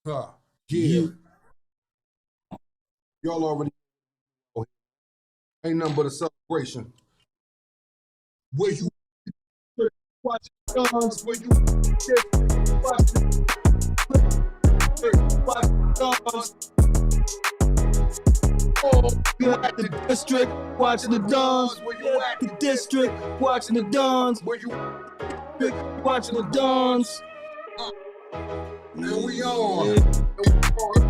Huh. Yeah. You Y'all already know. Ain't nothing but a celebration. Where you watch guns, where you watch guns, oh, you at the district watching the Dons. where you at? The district watching the Dons. Where you Watching the Dons. and we on.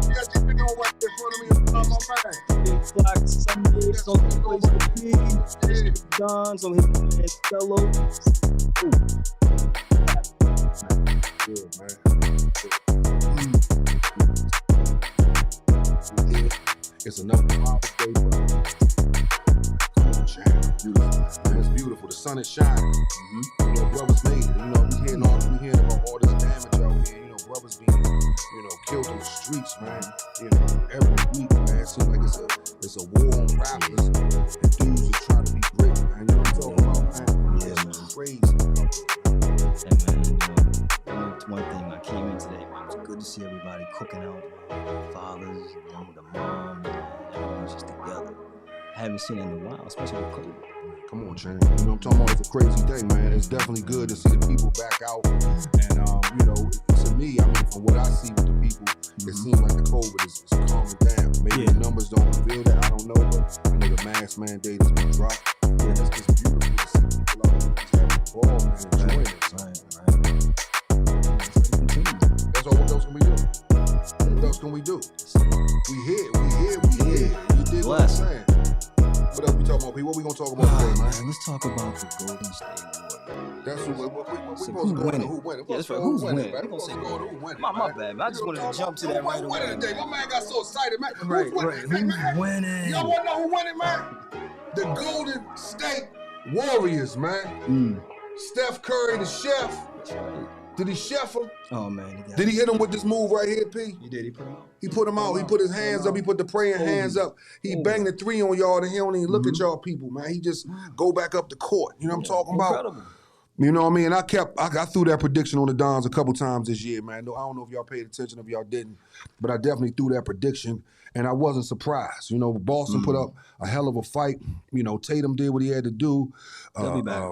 Yes, you been on right in front of me on my mind. Big Black Sunday, so the place to be. Yeah. Dons on his man Stello. Good, man. Yeah. It's another Father's Day, bro. Come on, champ. Beautiful. Man, it's beautiful. The sun is shining. You know, brothers made it. You know, we hearing about all this damage out here. You know, brothers being, killed in the streets, man. You know, every week, man. It seems like it's a war on rappers and dudes are trying to be great, man. You know what I'm talking about, man? Yeah, It's man. crazy. Hey man, it's one thing. I came in today, man. It's good to see everybody cooking out, man. Fathers, the moms, man. Everyone's just together. I haven't seen it in a while, especially with COVID. Come on, champ. You know what I'm talking about? It's a crazy day, man. It's definitely good to see the people back out. And, to me, I mean, from what I see with the people, it seems like the COVID is calming down. Maybe the numbers don't reveal that. I don't know, but I know the mask mandate has been dropped. Yeah, it's just beautiful to see people out there just having a ball, man, enjoying it. That's all. What else can we do? What else can we do? We here. You did what I'm saying. What else we talking about, P? What we gonna talk about today, man? Let's talk about the Golden State Warriors. That's who we supposed to Who's go winning? to. Who winning? Yeah, that's right. Who's winning? Man? We gonna say Go to who winning? My bad, man. I just wanted to jump to that right Who away. winning today? My man got so excited, man. Right. Who's winning? Who's winning? Y'all wanna know who winning, man? The Golden State Warriors, man. Steph Curry, the chef. That's right. Did he chef him? Oh man, Did he hit him with this move right here, P? He did. He put him out. He put him out. He put his hands up. He put the praying hands up. He banged the three on y'all, and he don't even look at y'all people, man. He just go back up the court. You know what I'm talking about? Incredible. You know what I mean? I threw that prediction on the Dons a couple times this year, man. I don't know if y'all paid attention, if y'all didn't, but I definitely threw that prediction, and I wasn't surprised. You know, Boston put up a hell of a fight. You know, Tatum did what he had to do.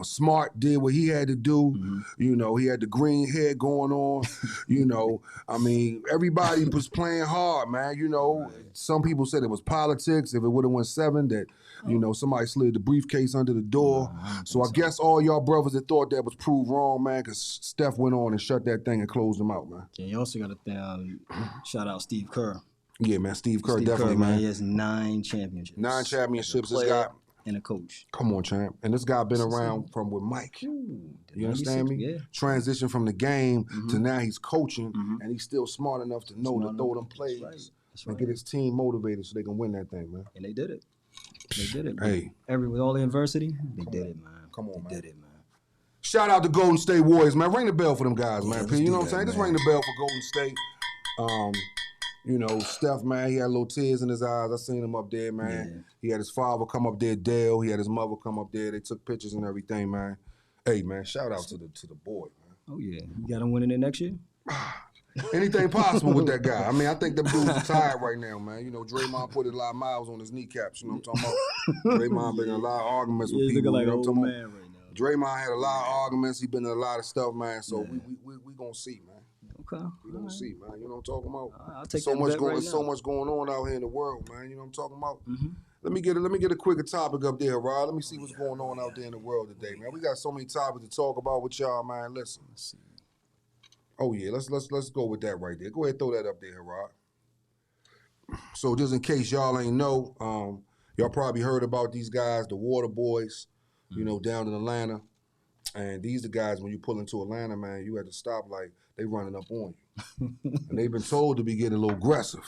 Smart did what he had to do. You know, he had the green hair going on. You know, I mean, everybody was playing hard, man. You know, some people said it was politics. If it would have went 7, that, you know, somebody slid the briefcase under the door. So I guess all y'all brothers that thought that was proved wrong, man, because Steph went on and shut that thing and closed them out, man. Yeah, you also got to shout out Steve Kerr. Yeah, man, Steve Kerr definitely, man. He has 9 championships. 9 championships. This guy and a coach. Come on, champ. And this guy been around from with Mike. You understand me? Yeah. Transition from the game to now he's coaching, and he's still smart enough to know to throw them plays and get his team motivated so they can win that thing, man. And they did it. They did it. Hey. With all the adversity, they did it, man. Come on, man. They did it, man. Shout out to Golden State Warriors, man. Ring the bell for them guys, man. let's You know do what I'm saying? that, Just man. ring the bell for Golden State. You know, Steph, man, he had little tears in his eyes. I seen him up there, man. Yeah. He had his father come up there, Dale. He had his mother come up there. They took pictures and everything, man. Hey, man, shout out to the boy, man. Oh, yeah. You got him winning it next year? Anything possible with that guy. I mean, I think them dudes are tired right now, man. You know, Draymond put a lot of miles on his kneecaps. You know what I'm talking about? Draymond been in a lot of arguments with He's people. looking like you know an what I'm old talking man right now. about? Draymond had a lot of arguments. He been in a lot of stuff, man. So we gonna see, man. Okay. We gonna see, man. You know what I'm talking about? I'll take so that much bet going, right so now. much going on out here in the world, man. You know what I'm talking about? Let me get a quicker topic up there, Rod. Let me see what's going on out there in the world today, man. We got so many topics to talk about with y'all, man. Listen. Let's see. Oh yeah, let's go with that right there. Go ahead, throw that up there, Rod. So just in case y'all ain't know, y'all probably heard about these guys, the Water Boys, you know, down in Atlanta. And these the guys, when you pull into Atlanta, man, you had to stop like they running up on you. And they've been told to be getting a little aggressive.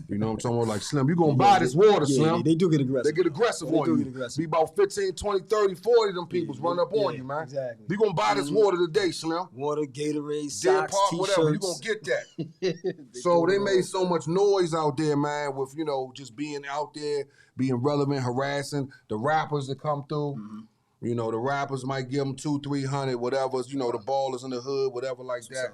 You know what I'm talking about? Like, Slim, you gonna buy this water, Slim. They do get aggressive. They get aggressive They on do you. get aggressive. Be about 15, 20, 30, 40 of them peoples run up on you, man. Exactly. You gonna buy this water today, Slim. Water, Gatorade, Deer socks, Park, T-shirts. whatever, you gonna get that. So they made so much noise out there, man, with, you know, just being out there, being relevant, harassing the rappers that come through. You know, the rappers might give them 200, 300, whatever. You know, the ball is in the hood, whatever like that.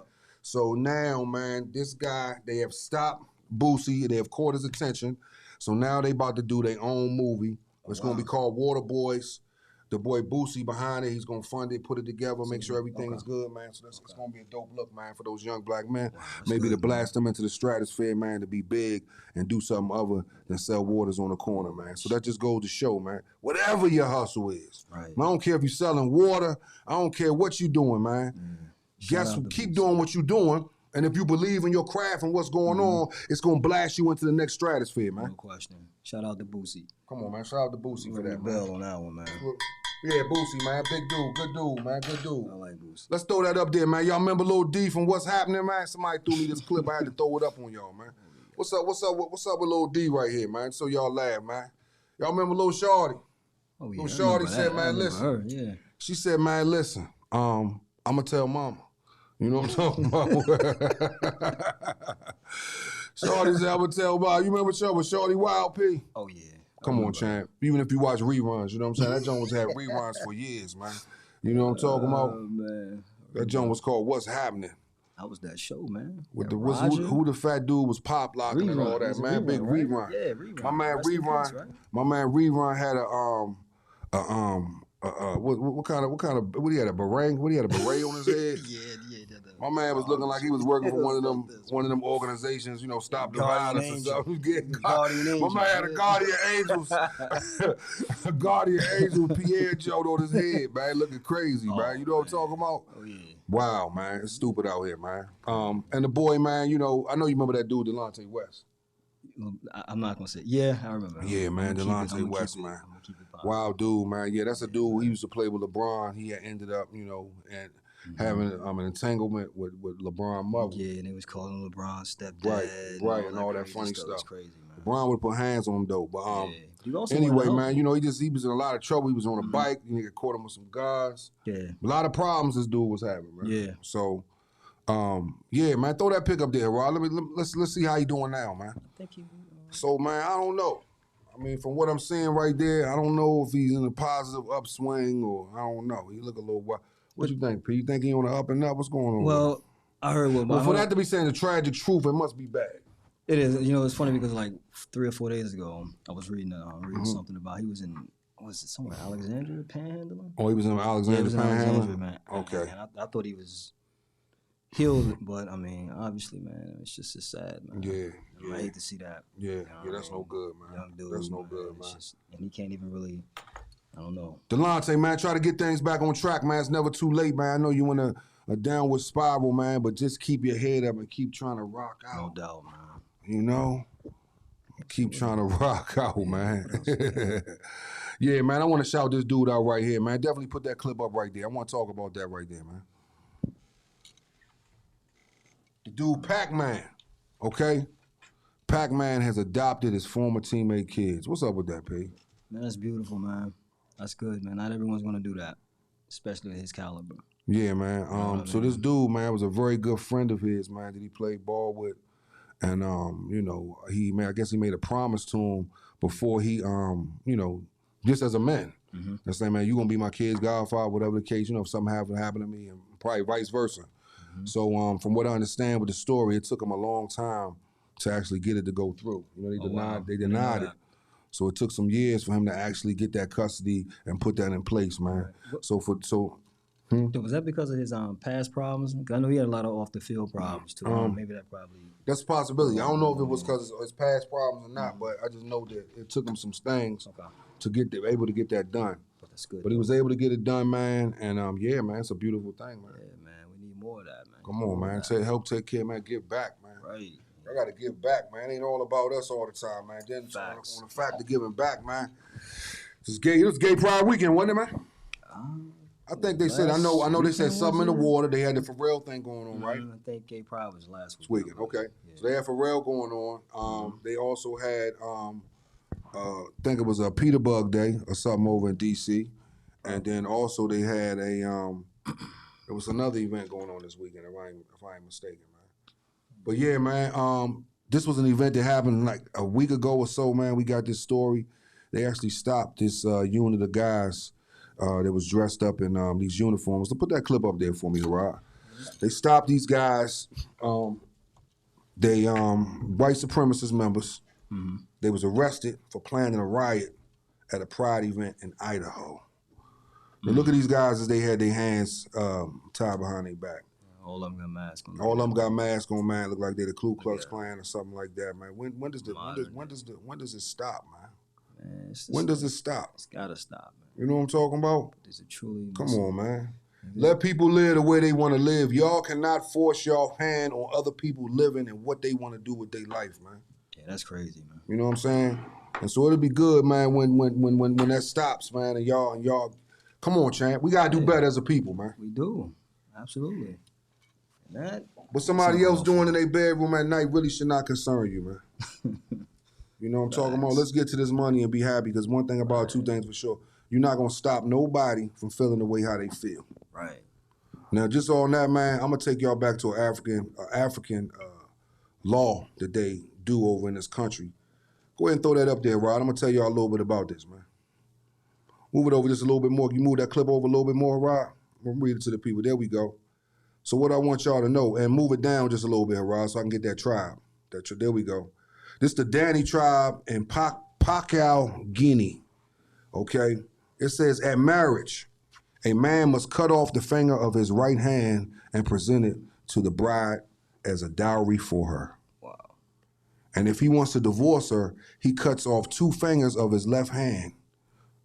So now, man, this guy, they have stopped Boosie. They have caught his attention. So now they about to do their own movie. It's going to be called Water Boys. The boy Boosie behind it. He's going to fund it, put it together, make sure everything is good, man. So it's going to be a dope look, man, for those young black men. Maybe to blast them into the stratosphere, man, to be big and do something other than sell waters on the corner, man. So that just goes to show, man, whatever your hustle is. Right. I don't care if you're selling water. I don't care what you're doing, man. Keep doing what you're doing. And if you believe in your craft and what's going on, it's going to blast you into the next stratosphere, man. No question. Shout out to Boosie. Come on, man. Shout out to Boosie for that, man. Bell on that one, man. Yeah, Boosie, man. Big dude. Good dude, man. Good dude. I like Boosie. Let's throw that up there, man. Y'all remember Lil D from What's Happening, man? Somebody threw me this clip. I had to throw it up on y'all, man. What's up with Lil D right here, man? So y'all laugh, man. Y'all remember Lil Shorty? Oh, yeah. Lil Shorty said, man, listen. Her, yeah. She said, man, listen, I'm going to tell mama. You know what I'm talking about? Shorty said, I'm going to tell mama. You remember Shorty Wild P? Oh, yeah. Come on, champ. Even if you watch reruns, you know what I'm saying? That joint was had reruns for years, man. You know what I'm talking about? Oh, man. That joint was called What's Happening. That was that show, man. With who the fat dude was pop locking and all that, man. Big rerun. Yeah, rerun. My man rerun had what he had, a beret? What he had, a beret on his head? Yeah. My man was looking like he was working for one of them organizations, you know, Stop the Violence and stuff. My man had a Guardian Angels, a Guardian Angel Pierre Joe on his head, man, looking crazy, man. You know what I'm talking about? Oh, yeah. Wow, man, it's stupid out here, man. And the boy, man, you know, I know you remember that dude, Delonte West. I'm not gonna say. Yeah, I remember. Yeah, man, Delonte West, man. Wow, dude, man. Yeah, that's a dude. He used to play with LeBron. He had ended up, you know, and having an entanglement with LeBron's mother. Yeah, and they was calling LeBron stepdad. Right, and all that funny stuff. It's crazy, man. LeBron would put hands on him though. But yeah. Anyway, man, you know, he was in a lot of trouble. He was on a bike. You nigga caught him with some guys. Yeah. A lot of problems this dude was having, man. Yeah. So, yeah, man, throw that pick up there, Rod. Let's see how he doing now, man. Thank you. So, man, I don't know. I mean, from what I'm seeing right there, I don't know if he's in a positive upswing or I don't know. He look a little wild. What you think, P? You think he on the up and up? What's going on? Well, I heard for that to be saying the tragic truth, it must be bad. It is. You know, it's funny because like 3 or 4 days ago, I was reading something about he was in, was it somewhere, Alexandria Panhandling? Oh, he was in Alexandria Panhandling? Man. Okay. And I thought he was healed, but I mean, obviously, man, it's sad, man. Yeah. I hate to see that. Yeah, that's no good, man. Young dude, that's no good, man. And he can't even really, I don't know. Delonte, man, try to get things back on track, man. It's never too late, man. I know you in a downward spiral, man, but just keep your head up and keep trying to rock out. No doubt, man. You know? Keep trying to rock out, man. Yeah, man, I want to shout this dude out right here, man. Definitely put that clip up right there. I want to talk about that right there, man. The dude Pac-Man, okay? Pac-Man has adopted his former teammate kids. What's up with that, P? Man, that's beautiful, man. That's good, man. Not everyone's going to do that, especially at his caliber. Yeah, man. So this dude, man, was a very good friend of his, man, that he played ball with. And, you know, I guess he made a promise to him before he, you know, just as a man. Mm-hmm. That's like, man, you going to be my kid's godfather, whatever the case, you know, if something happened to me, and probably vice versa. Mm-hmm. So from what I understand with the story, it took him a long time to actually get it to go through. You know, they denied it. So it took some years for him to actually get that custody and put that in place, man. Was that because of his past problems? I know he had a lot of off the field problems too. Maybe that probably. That's a possibility. I don't know if it was because of his past problems or not, but I just know that it took him some things to able to get that done. But that's good. But he was able to get it done, man. And yeah, man, it's a beautiful thing, man. Yeah, man, we need more of that, man. Come on, man. Help take care, man. Give back, man. Right. I gotta give back, man. It ain't all about us all the time, man. Then on the fact of giving back, man. This was Gay Pride weekend, wasn't it, man? I think they said. I know. They said something in the water. They had the Pharrell thing going on, right? I think Gay Pride was last weekend. Okay. Yeah. So they had Pharrell going on. They also had, I think it was a Peter Bug Day or something over in D.C. And then also they had there was another event going on this weekend, if I ain't mistaken, man. But yeah, man, this was an event that happened like a week ago or so, man. We got this story. They actually stopped this unit of guys that was dressed up in these uniforms. So put that clip up there for me, Rod. They stopped these guys. They white supremacist members. Mm-hmm. They was arrested for planning a riot at a pride event in Idaho. Now look at these guys as they had their hands tied behind their back. All of them got masks on. All of them got masks on, man. Look like they the Ku Klux Klan or something like that, man. When does it stop, man? When does it stop? It's gotta stop, man. You know what I'm talking about? Is it truly? Come on, man. Let people live the way they want to live. Y'all cannot force your hand on other people living and what they want to do with their life, man. Yeah, that's crazy, man. You know what I'm saying? And so it'll be good, man, when that stops, man, and y'all come on, champ. We gotta do better as a people, man. We do. Absolutely. And that what somebody else doing in their bedroom at night really should not concern you, man. You know what I'm talking about? Let's get to this money and be happy, because one thing about two things for sure. You're not gonna stop nobody from feeling the way how they feel. Right. Now, just on that, man, I'm gonna take y'all back to an African law that they do over in this country. Go ahead and throw that up there, Rod. I'm gonna tell y'all a little bit about this, man. Move it over just a little bit more. Can you move that clip over a little bit more, Rod? I'm gonna read it to the people. There we go. So what I want y'all to know, and move it down just a little bit, Rod, so I can get that tribe. There we go. This is the Dani tribe in Papua Guinea. Okay? It says, at marriage, a man must cut off the finger of his right hand and present it to the bride as a dowry for her. Wow. And if he wants to divorce her, he cuts off 2 fingers of his left hand.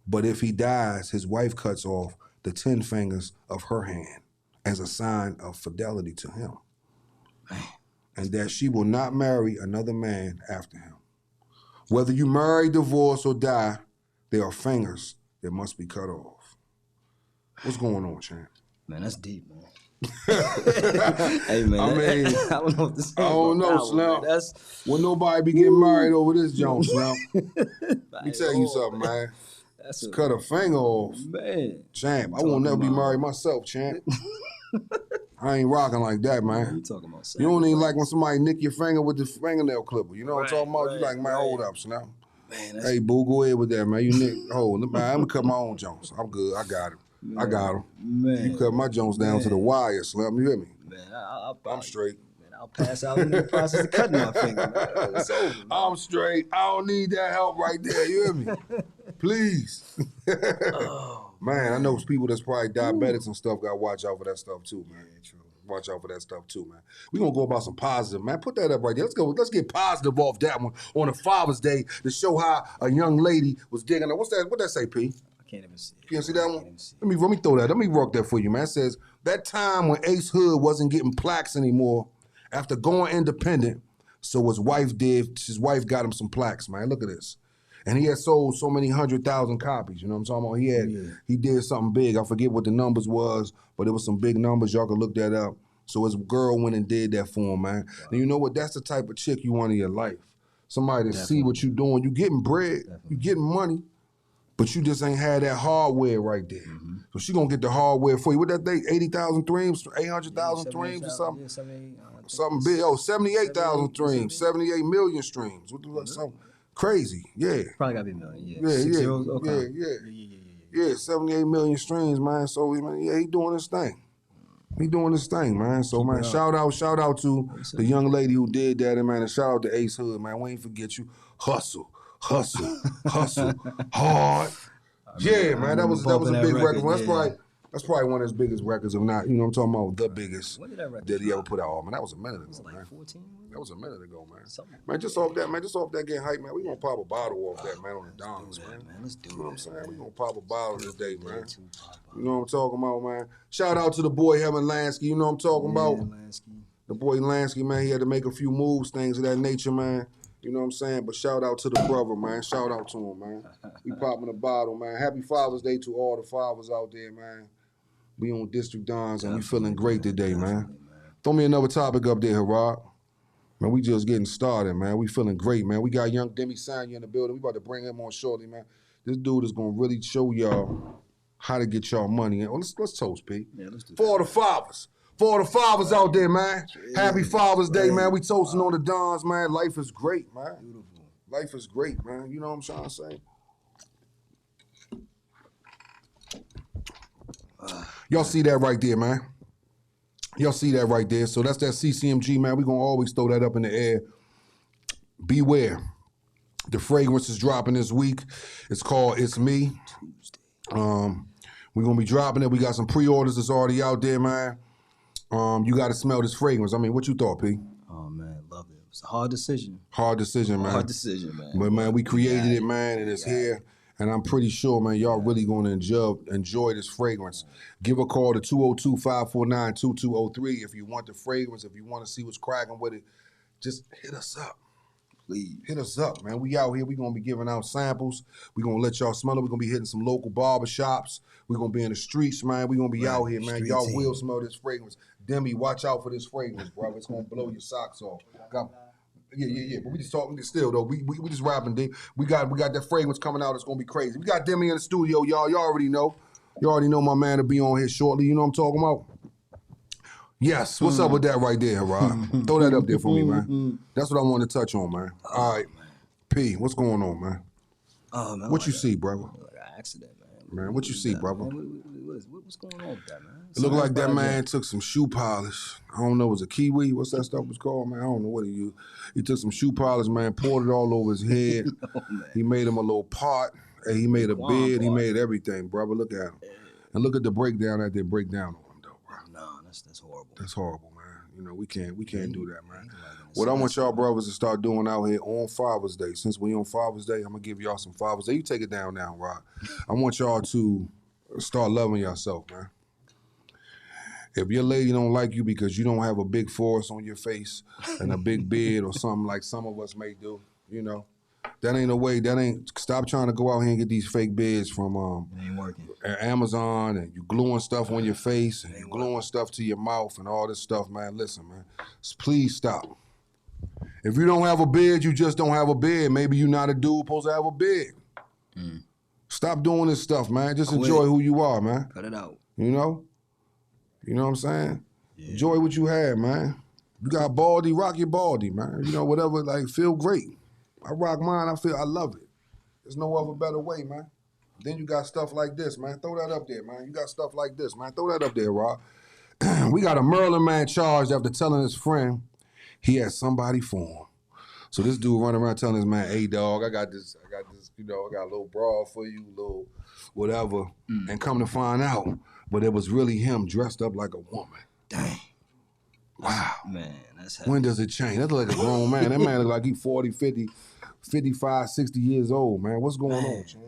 But if he dies, his wife cuts off the 10 fingers of her hand as a sign of fidelity to him. Man. And that she will not marry another man after him. Whether you marry, divorce, or die, there are fingers that must be cut off. What's going on, champ? Man, that's deep, man. Hey, man. I mean, I don't know what to say. I don't know, Slim. That's Well, nobody be getting married over this joint, Slim. Let me tell you something, man. That's Cut a finger off. Man. Champ, I won't never be married myself, champ. I ain't rocking like that, What man. you talking about? You don't even like when somebody nick your finger with the fingernail clipper. You know what I'm talking about? Right, You like, man, right. hold up, Slim. Man, that's Hey, boo, go ahead with that, man. You nick, hold. Man, I'm gonna cut my own Jones. I'm good. I got him. I got him. man. You cut my Jones down to the wire, Slim. You hear me? Man, I'm straight. Man, I'll pass out in the process of cutting my finger. Man. It's over, man. I'm straight. I don't need that help right there. You hear me? Please. Oh, Man, I know people that's probably diabetics and stuff got to watch out for that stuff too, man. yeah, true. Watch out for that stuff too, man. We're going to go about some positive, man. Put that up right there. Let's get positive off that one on a Father's Day to show how a young lady was digging. What's that? What that say, P? I can't even see it. You can't see that I one? can't even see it. Let me throw that. Let me rock that for you, man. It says, that time when Ace Hood wasn't getting plaques anymore after going independent, so his wife got him some plaques, man. Look at this. And he had sold so many 100,000 copies, you know what I'm talking about? He did something big. I forget what the numbers was, but it was some big numbers. Y'all can look that up. So his girl went and did that for him, man. Wow. And you know what? That's the type of chick you want in your life. Somebody to see what you doing. You getting bread, you getting money, but you just ain't had that hardware right there. Mm-hmm. So she gonna get the hardware for you. What that thing? 80,000 streams, 800,000 streams or something? Something big. Oh, 78,000 streams, 78 million streams. What something crazy? Yeah. Probably gotta be a million. Yeah. Yeah, 6 yeah, zeros? Okay. Yeah, 78 million streams, man. So he doing his thing. He doing his thing, man. So, man, shout out to the young lady who did that, and, man, and shout out to Ace Hood, man. We ain't forget you. Hustle, hard. Yeah, man, that was a big record. That's probably one of his biggest records, if not, you know what I'm talking about, the biggest that he ever put out. Oh, man, that was a minute ago, man. 14? That was a minute ago, man. Man, just off that getting hype, man. We gonna pop a bottle off that, man, on the Dons, man. Let's do it. You know what I'm saying? We gonna pop a bottle this day, man. You know what I'm talking about, man. Shout out to the boy Heaven Lansky. You know what I'm talking about? The boy Lansky, man. He had to make a few moves, things of that nature, man. You know what I'm saying? But shout out to the brother, man. Shout out to him, man. We popping a bottle, man. Happy Father's Day to all the fathers out there, man. We on District Dons and we feeling great today, man. Throw me another topic up there, Harrod. Man, we just getting started, man. We feeling great, man. We got young Demi Sanya in the building. We about to bring him on shortly, man. This dude is gonna really show y'all how to get y'all money. Let's toast, P. Yeah, let's do For all the fathers. For all the fathers out there, man. Happy Father's Day, man. We toasting on the Dons, man. Life is great, man. Beautiful. Life is great, man. You know what I'm trying to say? Y'all see that right there, man. Y'all see that right there. So that's that CCMG, man. We're going to always throw that up in the air. Beware. The fragrance is dropping this week. It's called It's Me. We're going to be dropping it. We got some pre-orders that's already out there, man. You got to smell this fragrance. I mean, what you thought, P? Oh, man, love it. It was a hard decision. Hard decision, man. Hard decision, man. But, man, we created it, man, and it's here. And I'm pretty sure, man, y'all really going to enjoy this fragrance. Give a call to 202-549-2203 if you want the fragrance, if you want to see what's cracking with it. Just hit us up. Please. Hit us up, man. We out here. We're going to be giving out samples. We're going to let y'all smell it. We're going to be hitting some local barbershops. We're going to be in the streets, man. We're going to be out here, man. Y'all will smell this fragrance. Demi, watch out for this fragrance, bro. It's going to blow your socks off. Yeah. But we just talking still, though. We just rapping, D. We got that fragrance coming out. It's going to be crazy. We got Demi in the studio, y'all. Y'all already know. You already know my man will be on here shortly. You know what I'm talking about? Yes. What's up with that right there, Rod? Throw that up there for me, man. That's what I want to touch on, man. All right. Man. P, what's going on, man? Oh, man. What you see, brother? Like an accident, man. Man, what you see, brother? What's going on with that, man? It looked like that man took some shoe polish. I don't know, was it Kiwi? What's that stuff was called, man? I don't know what he used. He took some shoe polish, man, poured it all over his head. He made him a little pot. And he made a bed. He made everything, brother. Look at him. And look at the breakdown that they break down on him, though, bro. No, that's horrible. That's horrible, man. You know, we can't do that, man. What I want y'all brothers to start doing out here on Father's Day, since we on Father's Day, I'm going to give y'all some Father's Day. You take it down now, Rod. I want y'all to start loving yourself, man. If your lady don't like you because you don't have a big force on your face and a big beard or something like some of us may do, you know, that ain't a way. Stop trying to go out here and get these fake beards from it ain't working. Amazon, and you gluing stuff on your face and you gluing stuff to your mouth and all this stuff, man. Listen, man, please stop. If you don't have a beard, you just don't have a beard. Maybe you're not a dude supposed to have a beard. Stop doing this stuff, man. Just enjoy who you are, man. Cut it out. You know what I'm saying? Yeah. Enjoy what you have, man. You got baldy, rock your baldy, man. You know, whatever, like, feel great. I rock mine, I love it. There's no other better way, man. Then you got stuff like this, man. Throw that up there, man. You got stuff like this, man. Throw that up there, Rob. We got a Maryland man charged after telling his friend he had somebody for him. So this dude running around telling his man, hey, dog, I got this, you know, I got a little bra for you, little whatever. And come to find out, but it was really him dressed up like a woman. Dang. Wow. Man, that's heavy. When does it change? That's like a grown man. That man look like he 40, 50, 55, 60 years old, man. What's going on, champ?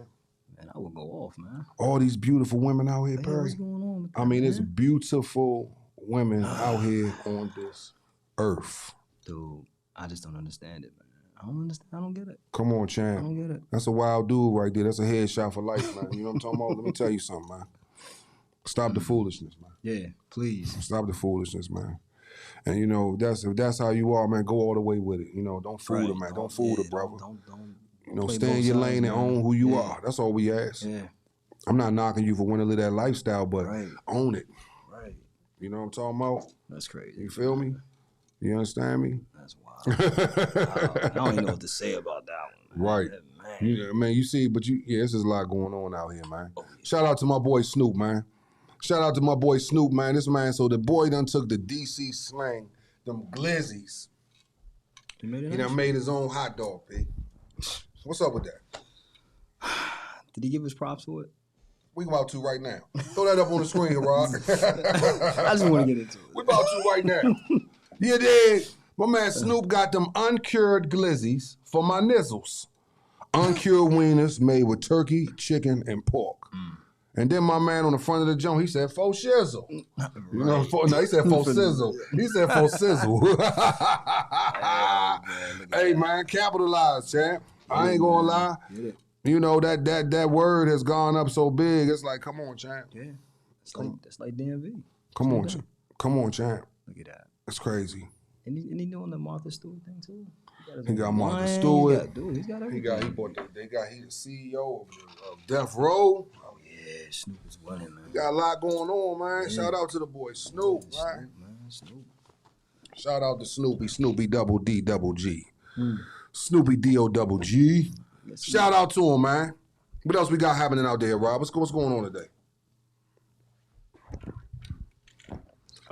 Man, I would go off, man. All these beautiful women out here, Perry. What's going on with that, I mean, man? it's beautiful women out here on this earth. Dude, I just don't understand it, man. I don't understand. I don't get it. Come on, champ. I don't get it. That's a wild dude right there. That's a headshot for life, man. You know what I'm talking about? Let me tell you something, man. Stop the foolishness, man. Yeah, please. Stop the foolishness, man. And you know, if that's how you are, man, go all the way with it. You know, don't fool the man. Don't fool the brother. Don't you know, stay in your lane and own who you are. That's all we ask. Yeah. I'm not knocking you for wanting to live that lifestyle, but own it. Right. You know what I'm talking about? That's crazy. You feel me? You understand me? That's wild. I don't even know what to say about that one, man. Right. Man, you see, but there's a lot going on out here, man. Oh, yeah. Shout out to my boy Snoop, man. Shout out to my boy Snoop, man. This man, so the boy done took the DC slang, them glizzies. He done made his own hot dog, P. What's up with that? Did he give his props for it? We about to right now. Throw that up on the screen, Rob. I just want to get into it. We about to right now. You dig? My man Snoop got them uncured glizzies for my nizzles. Uncured wieners made with turkey, chicken, and pork. And then my man on the front of the joint, he said, faux shizzle. You know, he said faux sizzle. He said faux sizzle. Hey, man, capitalize, champ. I ain't gonna lie. You know, that word has gone up so big, it's like, come on, champ. Yeah. That's like DMV. Come on, champ. Come on, champ. Look at that. It's crazy. And he doing the Martha Stewart thing, too? He got Martha Stewart. He's got everything. He the CEO of Death Row. Oh, yeah, Snoop is winning, man. Got a lot going on, man. Yeah. Shout out to the boy Snoop, man. Snoop. Shout out to Snoopy double D double G. Snoopy D-O double G. Shout out to him, man. What else we got happening out there, Rob? What's going on today?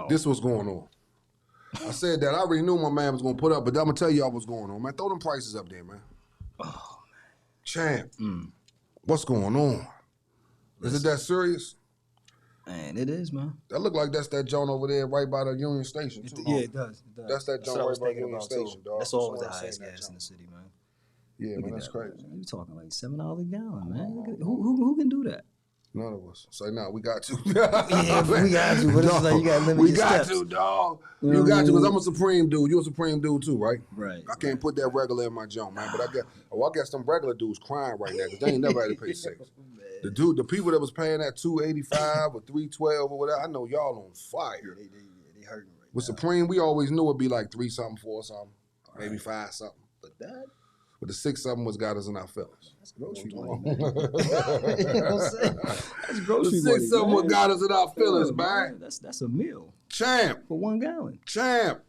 This was going on. I said that. I already knew my man was going to put up, but I'm going to tell y'all what's going on, man. Throw them prices up there, man. Oh, Champ, what's going on? Is it that serious? man, it is, man. That look like that's that joint over there right by the Union Station, too. Yeah, it does. It does. That's that joint right by the Union Station, dog. That's always the highest gas in the city, man. Yeah, man, that's crazy. Man. You talking like $7 a gallon, man? Who can do that? None of us. Say, nah, we got to. Yeah, we got to. But it's like you got to limit we your got steps. to, dog. You You know got what I to, because mean? I'm a Supreme dude. You're a Supreme dude, too, right? Right. I can't put that regular in my joint, man. But I got some regular dudes crying right now because they ain't never had to pay $6. The people that was paying that $2.85 or $3.12 or whatever, I know y'all on fire. They hurting right With now. Supreme, we always knew it'd be like $3 something, $4 something, maybe $5 something. But that, But the $6 something was got us in our feelings. that's grocery money, man. You know what I'm saying? That's grocery The money, $6 something man. got us in our feelings, Yeah, man. That's a meal Champ. for 1 gallon. Champ.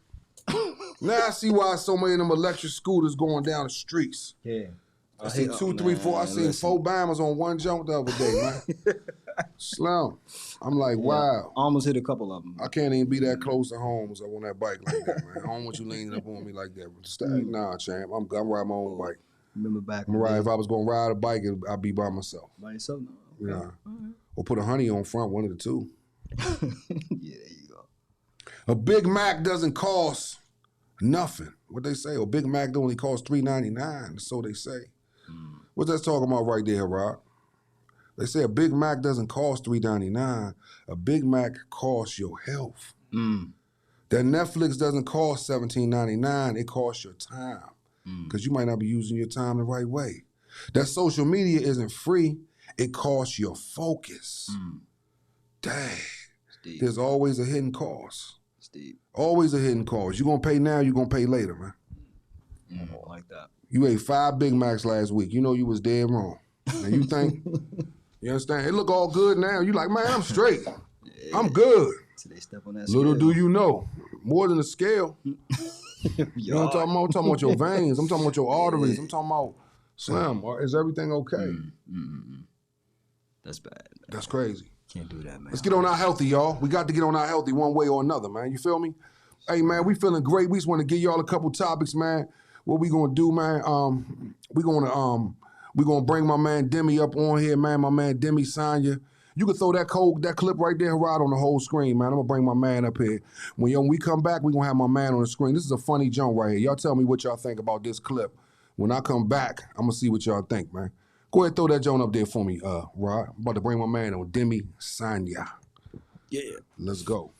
Now I see why so many of them electric scooters going down the streets. Yeah. I see 2, 3, 4. I seen 4 Bammers on one jump the other day, man. Slim. I'm like, wow. Almost hit a couple of them. I can't even be that close to home as I on that bike like that, man. I don't want you leaning up on me like that. Nah, champ. I'm riding my own bike. Remember back I'm right. If I was gonna ride a bike, I'd be by myself. by yourself? No. Yeah. Okay. All right. Or put a honey on front, one of the two. Yeah, there you go. A Big Mac doesn't cost nothing. What they say? A Big Mac only costs $3.99, so they say. What that's talking about right there, Rob? They say a Big Mac doesn't cost $3.99. A Big Mac costs your health. That Netflix doesn't cost $17.99. It costs your time. Because you might not be using your time the right way. That social media isn't free. It costs your focus. Dang. Steve. There's always a hidden cost. Steve. Always a hidden cost. You're going to pay now, you're going to pay later, man. Like that. You ate 5 Big Macs last week. You know you was dead wrong. And you think, you understand? It look all good now. You like, man, I'm straight. I'm good. So they step on that Little scale. do you know, more than a scale. You know what I'm talking about? I'm talking about your veins. I'm talking about your arteries. I'm talking about Slim. Is everything okay? That's bad, man. That's crazy. Can't do that, man. Let's get on our healthy, y'all. We got to get on our healthy one way or another, man. You feel me? Hey, man, we feeling great. We just want to give y'all a couple topics, man. What we gonna do, man? We gonna bring my man Demi up on here, man. My man Demi Sanya. You can throw that clip right there, right on the whole screen, man. I'm gonna bring my man up here. When we come back, we gonna have my man on the screen. This is a funny jump right here. Y'all tell me what y'all think about this clip. When I come back, I'm gonna see what y'all think, man. Go ahead, throw that joint up there for me, Rod. I'm about to bring my man on, Demi Sanya. Yeah. Let's go.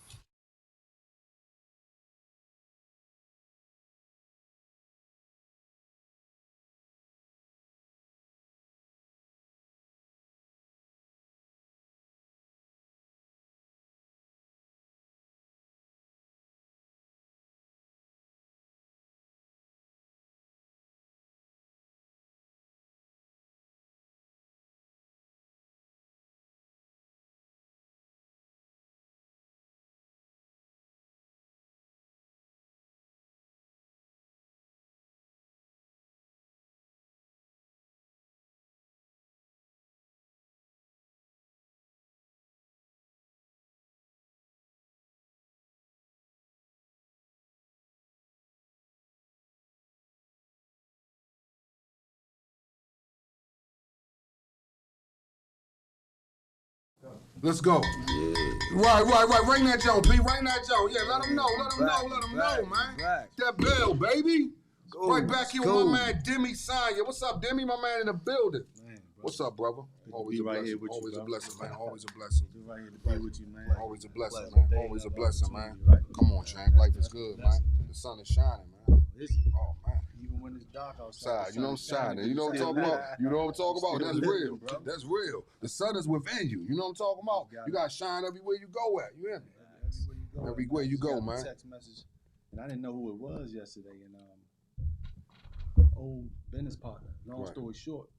Let's go. Yeah. Right. Ring that joint, P. Ring that joint. Yeah, let them know, man. Back. That bell, baby. Go, Right back here go. with my man Demi Sanya. What's up, Demi? My man in the building. Man, bro. What's up, brother? Always a right blessing. here with you, Always a bro. blessing, man. Always a blessing. Be right here to be with you, man. Always a blessing, Blessing. man. Always a blessing, man. Right. Come on, champ. Life is good, man. The sun is shining, man. Is it? Oh, man. Even when it's dark outside. Side, you know what I'm shining. You know what I'm talking about? You know what I'm talking about? That's real. That's real. The sun is within you. You know what I'm talking about? You got to shine everywhere you go at. You hear me? Everywhere you go, man. Text message, and I didn't know who it was yesterday. And old business partner. Long story short,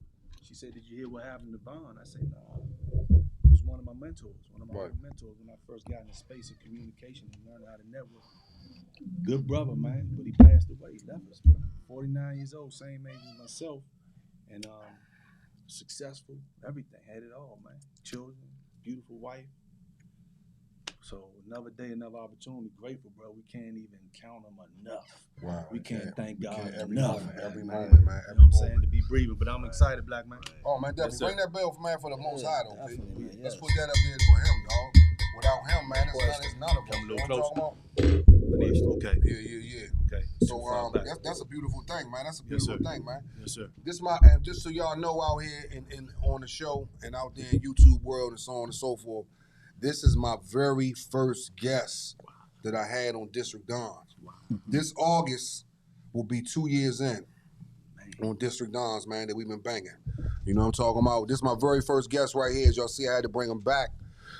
she said, "Did you hear what happened to Bond?" I said, "No." It was one of my mentors. One of my mentors when I first got into space and communication and learning how to network. Good brother, man, but he passed away. He left us, bro. 49 years old, same age as myself, and successful, everything, had it all, man. Children, beautiful wife. So another day, another opportunity. Grateful, bro. We can't even count them enough. Wow. We can't thank God every enough. moment, every man. moment, man. You know Every what I'm saying? moment. To be breathing. But I'm excited, Black man. Oh man, definitely. Yes, sir. Ring that bell, man, for the Most Yeah, High, though, P. definitely, man, Let's yes. put that up there for him, dog. Without him, man, it's none of us. Come a You know little what I'm talking Okay. about? Yeah. Okay. So that's a beautiful thing, man. That's a beautiful thing, man. Yes, sir. This my just so y'all know out here in on the show and out there in YouTube world and so on and so forth. This is my very first guest that I had on District Dons. This August will be 2 years in on District Dons, man, that we've been banging. You know what I'm talking about? This is my very first guest right here. As y'all see, I had to bring him back.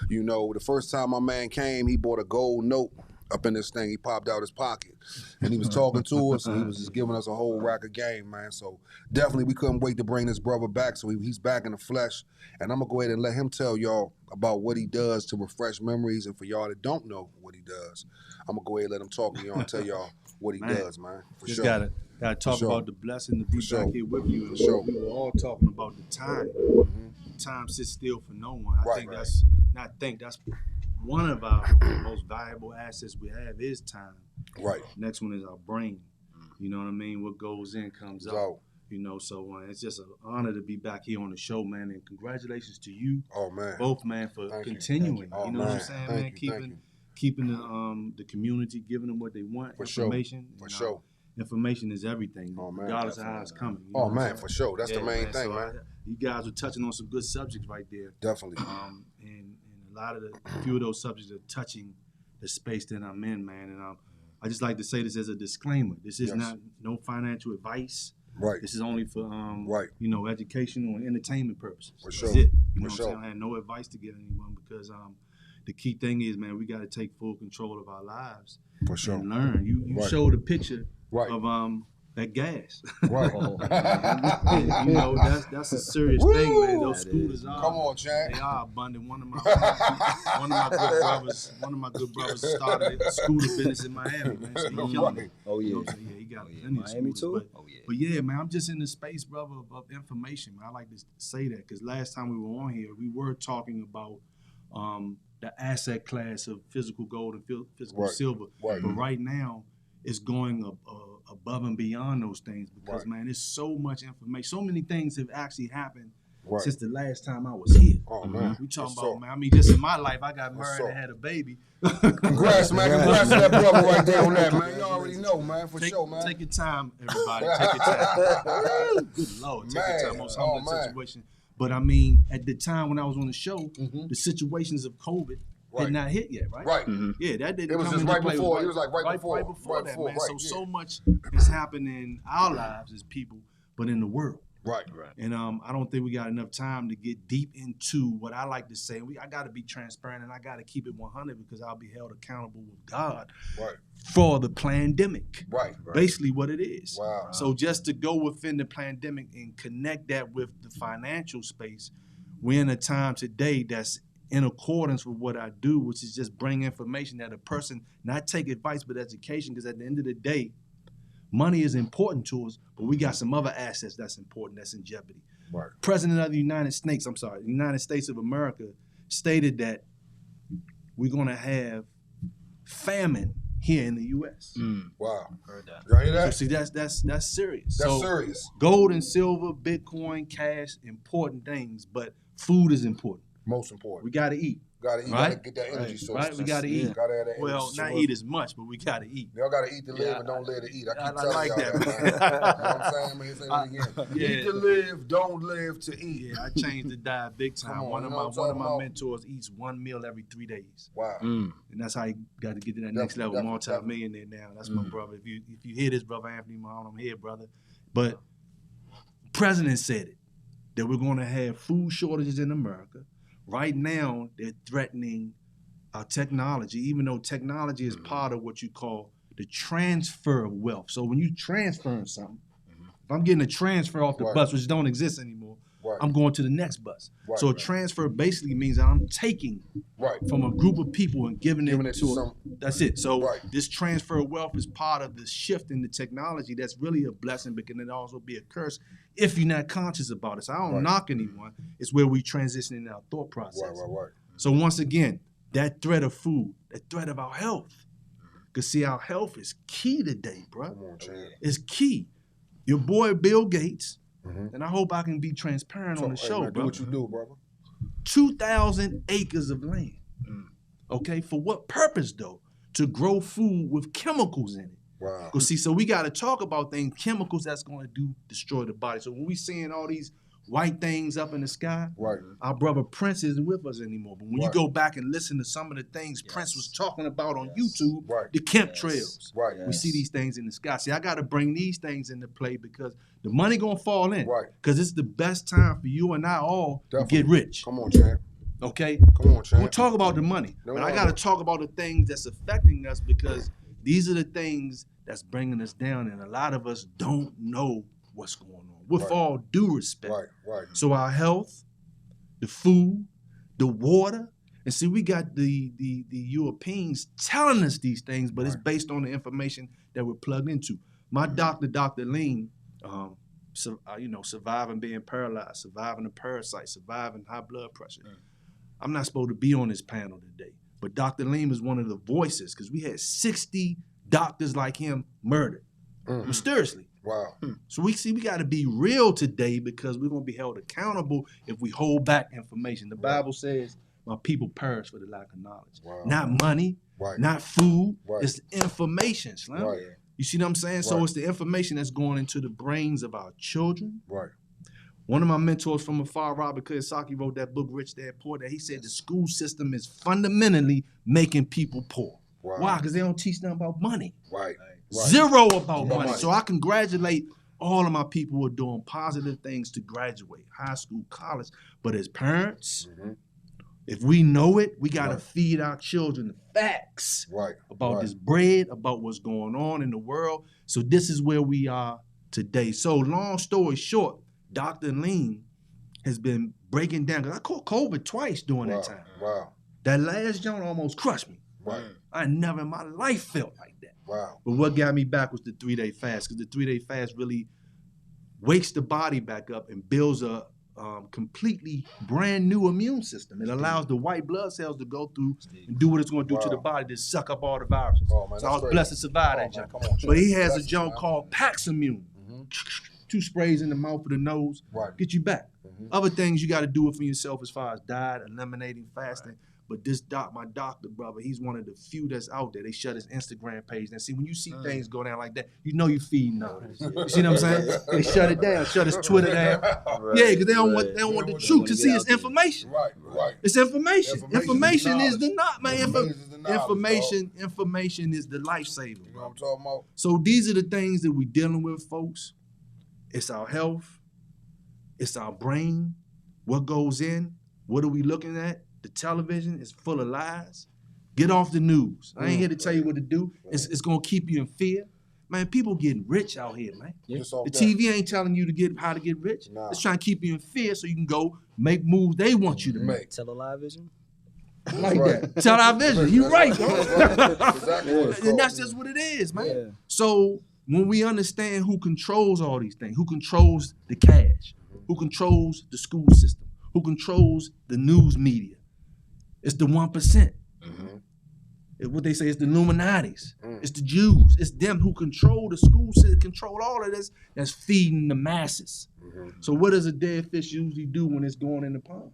You know, the first time my man came, he bought a gold note up in this thing. He popped out his pocket. And he was talking to us, and he was just giving us a whole rack of game, man. So definitely we couldn't wait to bring this brother back. So he's back in the flesh. And I'm going to go ahead and let him tell y'all about what he does to refresh memories. And for y'all that don't know what he does, I'm going to go ahead and let him talk to y'all and tell y'all what he does, man. For Just sure. gotta talk about the blessing to be back here with you. And sure. We were all talking about the time. Time sits still for no one. I think that's one of our most valuable assets we have is time. Right. Next one is our brain. You know what I mean? What goes in comes out. You know, so it's just an honor to be back here on the show, man. And congratulations to you, both, man, for continuing. You know what I'm saying, man? Keeping the community, giving them what they want, information. For sure. Information is everything, regardless of how it's coming. You know for sure. That's the main thing, man. You guys are touching on some good subjects right there. Definitely. And a lot of a few of those subjects are touching the space that I'm in, man. And I just like to say this as a disclaimer. This is not no financial advice. Right. This is only for you know, educational and entertainment purposes. For sure. That's it. You know what I'm saying? I had no advice to give anyone because the key thing is, man, we got to take full control of our lives. For sure. And learn. You showed a picture of that gas. Right. You know, that's a serious thing, man. Those scooters are. Come on, Chad. They are abundant. One of my good brothers started a scooter business in Miami, man. So he killed it. Oh yeah. You know what I'm saying? Yeah, he got plenty of Miami scooters, too. But yeah, man, I'm just in the space, brother, of information. Man. I like to say that because last time we were on here, we were talking about the asset class of physical gold and physical silver. Right. But right now, it's going above and beyond those things because, man, there's so much information. So many things have actually happened since the last time I was here. Oh, man. We talking about, man, I mean, just in my life, I got married and had a baby. Congrats, man. Congrats to that brother right there on that, man. You already know, man, for sure, man. Take your time, everybody. Take your time. Good Lord. Take your time on some of the situation. But, I mean, at the time when I was on the show, the situations of COVID had not hit yet, right? Right. Yeah, that didn't. It was come just into right play. before. It was like right before that, man. So much has happened in our lives as people, but in the world. Right. And I don't think we got enough time to get deep into what I like to say. I got to be transparent and I got to keep it 100 because I'll be held accountable with God for the pandemic. Right. Basically what it is. Wow. So just to go within the pandemic and connect that with the financial space, we're in a time today that's in accordance with what I do, which is just bring information that a person not take advice but education, because at the end of the day, money is important to us, but we got some other assets that's important, that's in jeopardy. Right. President of the United States of America stated that we're going to have famine here in the U.S. Wow. Heard that. Y'all hear that? So see, that's serious. That's serious. Gold and silver, Bitcoin, cash, important things, but food is important. Most important. We got to eat. Gotta eat. Right? Gotta get that energy source. Right? We got to eat. Gotta have that Well, energy not source. eat as much, but we got to eat. Y'all gotta eat to live and don't live to eat. I keep I telling like y'all that, that, man. You know what I'm saying? Man, say that again. Eat to live, don't live to eat. Yeah, I changed the diet big time. Come on, one you of know my what I'm talking about? mentors eats one meal every 3 days. Wow. And that's how he got to get to that next level, Definitely. multi-millionaire now. That's my brother. If you hear this, brother Anthony Mahone, I'm here, brother. But President said it, that we're going to have food shortages in America. Right now, they're threatening our technology, even though technology is part of what you call the transfer of wealth. So when you transferring something, if I'm getting a transfer off the bus, which don't exist anymore, I'm going to the next bus. So a transfer basically means that I'm taking from a group of people and giving it to that's it. So this transfer of wealth is part of the shift in the technology. That's really a blessing, but can it also be a curse if you're not conscious about it. So I don't knock anyone. It's where we transition in our thought process. So once again, that threat of food, that threat of our health. Because see, our health is key today, bro. Come on, champ. It's key. Your boy Bill Gates, Mhm. and I hope I can be transparent on the Hey, show, man, do bro. what you do, brother. 2,000 acres of land. Okay, for what purpose though? To grow food with chemicals in it. Wow. Cause see, so we got to talk about things, chemicals that's going to destroy the body. So when we seeing all these white things up in the sky, Right. our brother Prince isn't with us anymore. But when you Right. go back and listen to some of the things Prince was talking about on YouTube, Right. the chemtrails, Right. we see these things in the sky. See, I got to bring these things into play because the money gonna fall in. Right. Because it's the best time for you and I all Definitely. to get rich. Come on, champ. Okay. Come on, champ. We'll talk about the money, No, but no, I got to no. talk about the things that's affecting us because these are the things that's bringing us down, and a lot of us don't know what's going on. With Right. all due respect, Right. Right. so our health, the food, the water, and see, we got the Europeans telling us these things, but it's Right. based on the information that we're plugged into. My doctor, Dr. Lean, surviving being paralyzed, surviving a parasite, surviving high blood pressure. I'm not supposed to be on this panel today, but Dr. Lean is one of the voices because we had 60 doctors like him murdered mysteriously. Wow. So we got to be real today because we're going to be held accountable if we hold back information. The Bible says, my people perish for the lack of knowledge. Wow. Not money, Right. not food. Right. It's information, Slim. Right. You see what I'm saying? So Right. it's the information that's going into the brains of our children. Right. One of my mentors from afar, Robert Kiyosaki, wrote that book, Rich Dad Poor Dad. He said the school system is fundamentally making people poor. Wow. Why? Because they don't teach them about money. Right. Zero about No money. money. So I congratulate all of my people who are doing positive things to graduate, high school, college. But as parents, Mhm. if we know it, we got to Right. feed our children the facts Right. about right. this bread, about what's going on in the world. So this is where we are today. So long story short, Dr. Lean has been breaking down, because I caught COVID twice during Wow. that time. Wow. That last joint almost crushed me. Right. I never in my life felt like that. Wow. But what got me back was the 3-day fast, because the 3-day fast really wakes the body back up and builds a completely brand new immune system. It allows the white blood cells to go through and do what it's going to do to the Wow. body to suck up all the viruses. Oh, man, So I that's was crazy. blessed to survive Oh, that man, junk. come on, But he champ. has a Blessings, junk man. called Paximune. Mhm. 2 sprays in the mouth or the nose, Right. get you back. Mhm. Other things you got to do it for yourself as far as diet, eliminating fasting. But this my doctor, brother, he's one of the few that's out there. They shut his Instagram page. And see, when you see things go down like that, you know you feeding knowledge. You see what I'm saying? They shut it down, shut his Twitter down. Yeah, because they don't want the They truth want to to see get it's out there. information. Right. Right. It's information. Information is the knowledge. not, man. Information is the knowledge, Information is the lifesaver. You know what I'm talking about? So these are the things that we're dealing with, folks. It's our health. It's our brain. What goes in? What are we looking at? The television is full of lies. Get off the news. I ain't here to tell you what to do. It's going to keep you in fear. Man, people getting rich out here, man. Just off The that. TV ain't telling you how to get rich. Nah. It's trying to keep you in fear so you can go make moves they want you to make. Make. Tele-Live vision. Like right. that. Tell our vision. You right, bro. That's exactly what it's And that's called. just what it is, man. Yeah. So when we understand who controls all these things, who controls the cash, who controls the school system, who controls the news media, it's the 1%. Mhm. What they say is the Illuminatis. Mm. It's the Jews. It's them who control the school system, control all of this. That's feeding the masses. Mhm. So what does a dead fish usually do when it's going in the pond?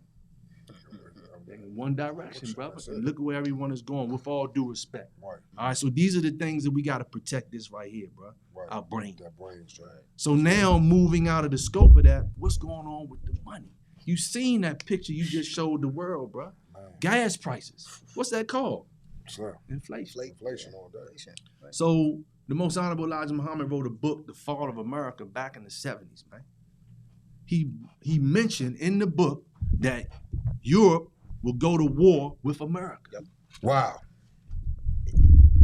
In one direction, brother. And look at where everyone is going. With all due respect. Right. All right. So these are the things that we got to protect. This right here, bro. Right. Our brain. That brain's right. So now moving out of the scope of that, what's going on with the money? You seen that picture you just showed the world, bro. Man. Gas prices. What's that called? Slim. Inflation. Inflation all day. So the Most Honorable Elijah Muhammad wrote a book, The Fall of America, back in the 70s, man. He mentioned in the book that Europe will go to war with America. Wow.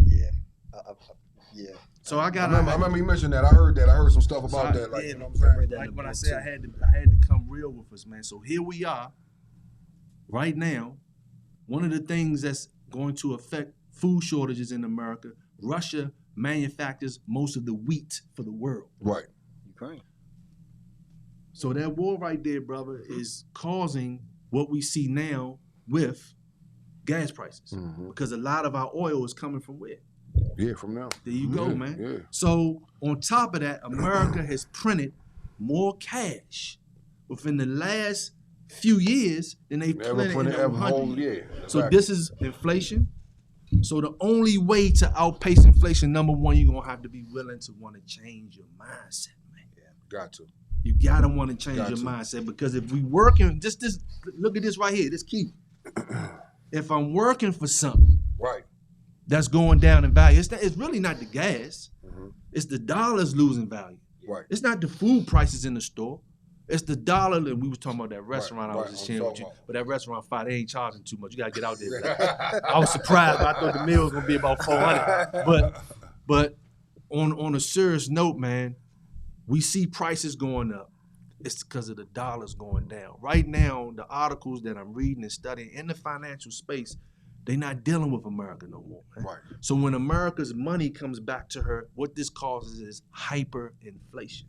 Yeah. Yeah. So I I got remember you mentioned that. I heard that. I heard some stuff about So that. Like, yeah, you know what I'm saying? like when I say I had to come real with us, man. So here we are, right now. One of the things that's going to affect food shortages in America, Russia manufactures most of the wheat for the world. Right. Ukraine. So that war right there, brother, is causing what we see now with gas prices. Because a lot of our oil is coming from where? Yeah, from now. There you go, man. Yeah. So on top of that, America has printed more cash within the last few years than they've printed in 100 years. So this is inflation. So the only way to outpace inflation, number one, you're gonna have to be willing to want to change your mindset, man. Got to. You gotta want to change your mindset, because if we working, just this, look at this right here, this key. If I'm working for something, right, that's going down in value, it's really not the gas. It's the dollars losing value. Right. It's not the food prices in the store. It's the dollar. And we was talking about that restaurant I was just sharing with you. But that restaurant fight, they ain't charging too much. You gotta get out there. I was surprised. I thought the meal was gonna be about $400. But on a serious note, man, we see prices going up. It's because of the dollars going down. Right now, the articles that I'm reading and studying in the financial space, they're not dealing with America no more, man. Right. So when America's money comes back to her, what this causes is hyperinflation.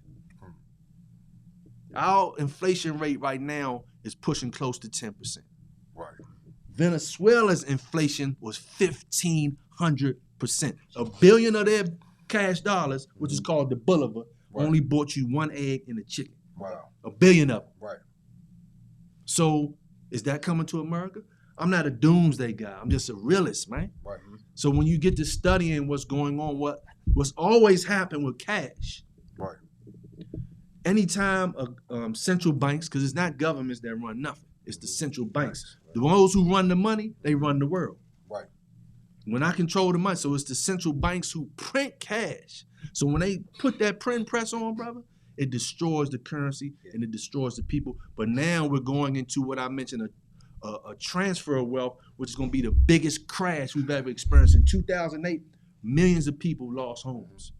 Our inflation rate right now is pushing close to 10%. Right. Venezuela's inflation was 1,500%. $1 billion of their cash dollars, which is called the Bolivar, only bought you one egg and a chicken. Wow. $1 billion of them. Right. So is that coming to America? I'm not a doomsday guy. I'm just a realist, man. Right. So when you get to studying what's going on, what's always happened with cash. Right. Anytime central banks, because it's not governments that run nothing, it's the central banks. The ones who run the money, they run the world. Right. When I control the money, so it's the central banks who print cash. So when they put that print press on, brother, it destroys the currency and it destroys the people. But now we're going into what I mentioned, a transfer of wealth, which is going to be the biggest crash we've ever experienced. In 2008, millions of people lost homes.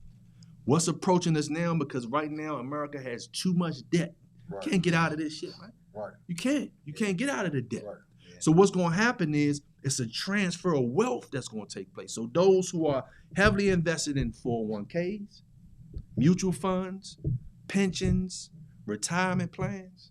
What's approaching us now? Because right now America has too much debt. Right. Can't get out of this shit, man. Right. You can't. You can't get out of the debt. Right. So what's going to happen is it's a transfer of wealth that's going to take place. So those who are heavily invested in 401ks, mutual funds, pensions, retirement plans,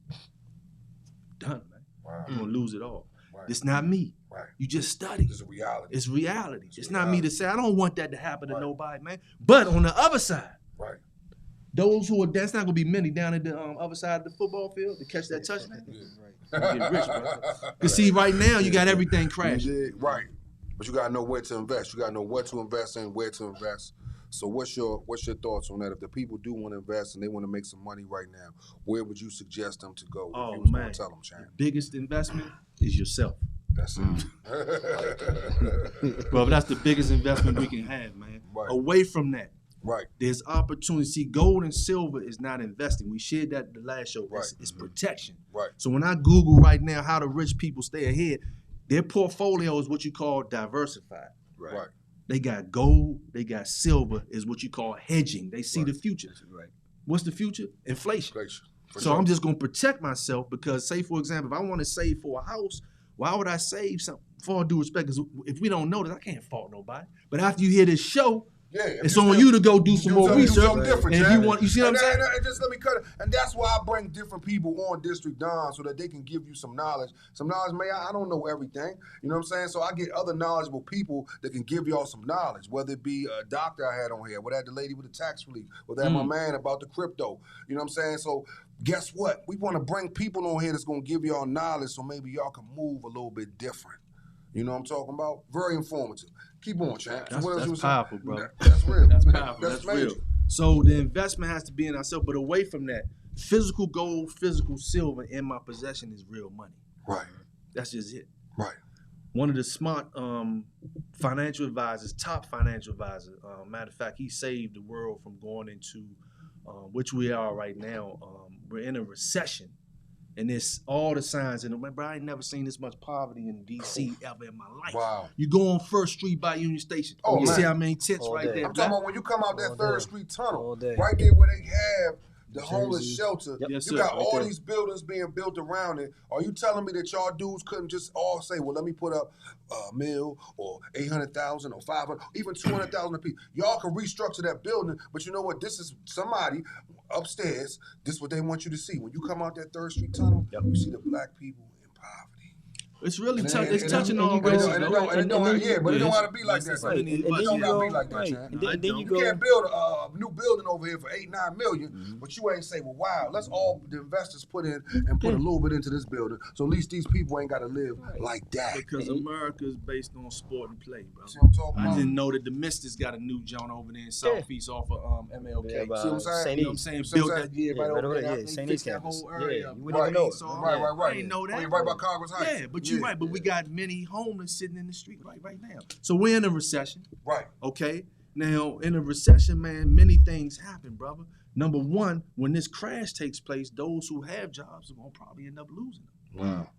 done, man. Wow. You're going to lose it all. Right. It's not me. Right. You just study. It's a reality. It's reality. It's not reality. me to say, I don't want that to happen to nobody, man. But on the other side, Right. those who are, that's not going to be many down at the other side of the football field to catch that touchdown. You get rich, bro. Because see, right now, you got everything crashing. Right. But you gotta know where to invest. You gotta know what to invest in, where to invest. So what's your thoughts on that? If the people do want to invest and they want to make some money right now, where would you suggest them to go? Oh, if you was man. gonna tell them, Shane? Biggest investment is yourself. That's it. Bro, that's the biggest investment we can have, man. Right. Away from that, Right. there's opportunity. See, gold and silver is not investing. We shared that the last show. Right. It's protection. Right. So when I Google right now how the rich people stay ahead, their portfolio is what you call diversified. Right. They got gold, they got silver, is what you call hedging. They see the future. Right. What's the future? Inflation. Inflation. For So sure. I'm just gonna protect myself because, say for example, if I want to save for a house, why would I save something? For all due respect, because if we don't know that, I can't fault nobody. But after you hear this show, Yeah, if it's you on still- you to go do some more do research. something different, And if Chad. you want, you see what I'm And- saying? and just let me cut it. And that's why I bring different people on District Don so that they can give you some knowledge. Some knowledge, man, I don't know everything. You know what I'm saying? So I get other knowledgeable people that can give y'all some knowledge, whether it be a doctor I had on here, whether that the lady with the tax relief, whether that my man about the crypto. You know what I'm saying? So guess what? We want to bring people on here that's going to give y'all knowledge so maybe y'all can move a little bit different. You know what I'm talking about? Very informative. Keep on, champ. That's, What else that's you was saying? powerful, bro. That's real. That's powerful. That's That's major. real. So the investment has to be in ourselves, but away from that, physical gold, physical silver in my possession is real money. Right. That's just it. Right. One of the smart financial advisors, top financial advisor, matter of fact, he saved the world from going into, which we are right now. We're in a recession. And it's all the signs. And remember, I ain't never seen this much poverty in D.C. ever in my life. Wow. You go on First Street by Union Station. Oh, you man. see how many tents All right day. there. I'm talking about when you come out that All 3rd day. Street tunnel, All day. right there where they have the homeless Jersey. shelter. Yep. Yes, You sir. got Right all there. these buildings being built around it. Are you telling me that y'all dudes couldn't just all say, well, let me put up a mil or 800,000 or 500, even 200,000 a piece? Y'all can restructure that building, but you know what? This is somebody upstairs. This is what they want you to see. When you come out that 3rd Street tunnel, you see the black people in poverty. It's really And it's then- touching and all it don't- races. and it though. don't- and it don't- and then yeah, but it you- don't have to be like that. Yes, though. and And then It then don't you gotta go, be like that, right. Chan. And then you You go. can't build a new building over here for 8-9 million, but you ain't say, well, wow, let's all the investors put in and put a little bit into this building, so at least these people ain't got to live like that. Because America is based on sport and play, bro. See what I'm talking I about? didn't know that the Mystics got a new joint over there in Southeast off of MLK. Yeah, See See what I'm saying? Saint you know what I'm East. saying? See Built what I'm that saying? Yeah, right over there. They Yeah, Saint fixed East that campus. whole area Yeah, up. you wouldn't even know it. So, Right. I didn't know that. Well, you're right by Congress Heights. Yeah, but you're right. But we got many homeless sitting in the street right now. So we're in a recession. Right. Okay. Now, in a recession, man, many things happen, brother. Number one, when this crash takes place, those who have jobs are gonna probably end up losing them. Wow.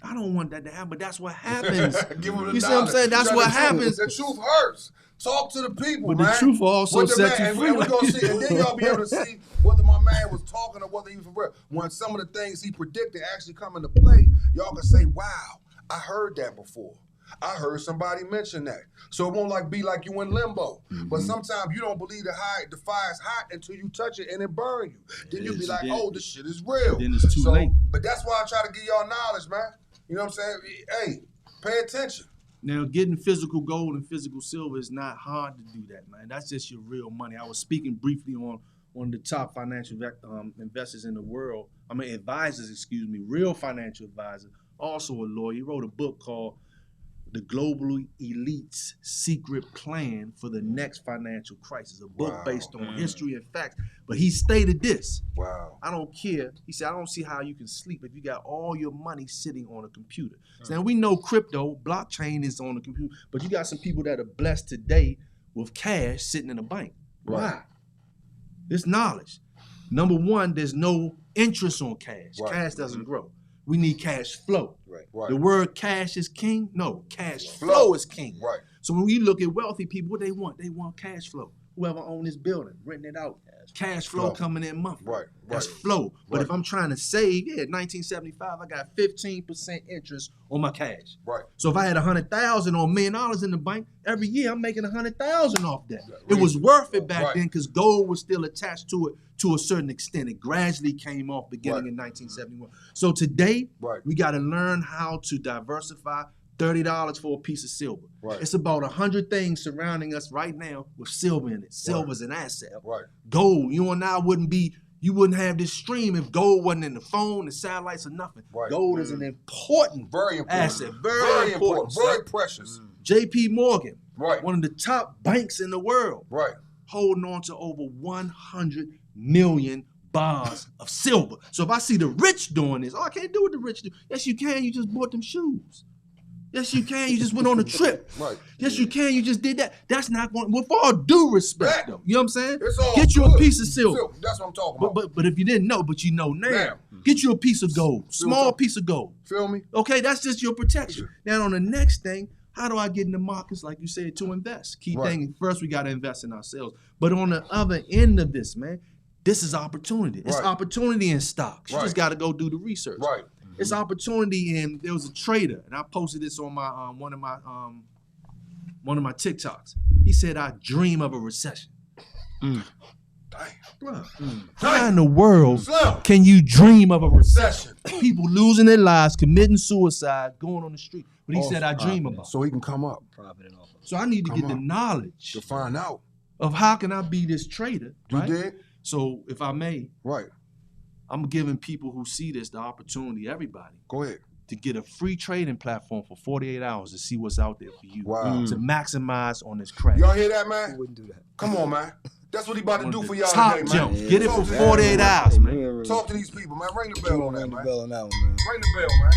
I don't want that to happen, but that's what happens. Give them the You see what I'm dollar. saying? That's Tell what the truth. happens. The truth hurts. Talk to the people, But man. the truth will also What the set man- you free. And we gonna see, and then y'all be able to see whether my man was talking or whether he was for real. When some of the things he predicted actually come into play, y'all can say, "Wow, I heard that before. I heard somebody mention that." So it won't be like you in limbo. But sometimes you don't believe the fire's hot until you touch it and it burn you. Then you be is. like, Then- "Oh, this shit is real." then it's too late. But that's why I try to give y'all knowledge, man. You know what I'm saying? Hey, pay attention. Now, getting physical gold and physical silver is not hard to do that, man. That's just your real money. I was speaking briefly on one of the top financial investors in the world. Advisors, excuse me, real financial advisor, also a lawyer. He wrote a book called The Global Elite's Secret Plan for the Next Financial Crisis, a book Wow. based on history and facts. But he stated this. Wow. I don't care. He said, I don't see how you can sleep if you got all your money sitting on a computer. So now we know crypto, blockchain is on the computer, but you got some people that are blessed today with cash sitting in a bank. Right. Why? It's knowledge. Number one, there's no interest on cash. Right. Cash doesn't grow. We need cash flow. Right. The word cash is king? No, cash flow is king. Right. So when you look at wealthy people, what they want? They want cash flow. Whoever owns this building, renting it out, cash flow coming in monthly. Right. That's Right. flow. But Right. if I'm trying to save, 1975, I got 15% interest on my cash. Right. So if I had $100,000 or $1 million in the bank, every year I'm making $100,000 off that. Yeah, It was worth it back Right. then because gold was still attached to it to a certain extent. It gradually came off beginning Right. in 1971. So today, Right. we got to learn how to diversify. $30 for a piece of silver. Right. It's about 100 things surrounding us right now with silver in it. Silver's an asset. Right. Gold, you and I you wouldn't have this stream if gold wasn't in the phone, the satellites, or nothing. Right. Gold is an important Very important. asset. Very important. Very precious. JP Morgan, Right. one of the top banks in the world, Right. holding on to over 100 million bars of silver. So if I see the rich doing this, I can't do what the rich do. Yes, you can. You just bought them shoes. Yes, you can. You just went on a trip. Right. Yes, you can. You just did that. That's not going. With all due respect, though, you know what I'm saying? It's all Get you a good. piece of silver. That's what I'm talking about. But if you didn't know, but you know now, Now. get you a piece of gold, See what I'm small talking- piece of gold. Feel me? Okay, that's just your protection. Now on the next thing, how do I get in the markets, like you said, to invest? Key Right. thing, first we got to invest in ourselves. But on the other end of this, man, this is opportunity. It's Right. opportunity in stocks. You Right. just got to go do the research. Right. It's opportunity in. There was a trader, and I posted this on my one of my TikToks. He said, "I dream of a recession." Damn. Bruh, how in the world Slim. can you dream of a recession? Session. People losing their lives, committing suicide, going on the street. But he All said, "I dream profit. about." So he can come up Profiting off of it. So I need to Come get the on. knowledge to find out. of how can I be this trader, You right? did? So if I may, Right. I'm giving people who see this the opportunity, everybody, Go ahead. to get a free trading platform for 48 hours to see what's out there for you, Wow. to maximize on this crash. Y'all hear that, Who man? wouldn't do that? Come on, man. That's what he about to One do of for the y'all top today, man. jumps. Yeah, Get it Talk for to 48 them. hours, man. Really. Talk to these people, man. Ring the You bell gonna on that, ring the man. bell on that one, man. Ring the bell, man.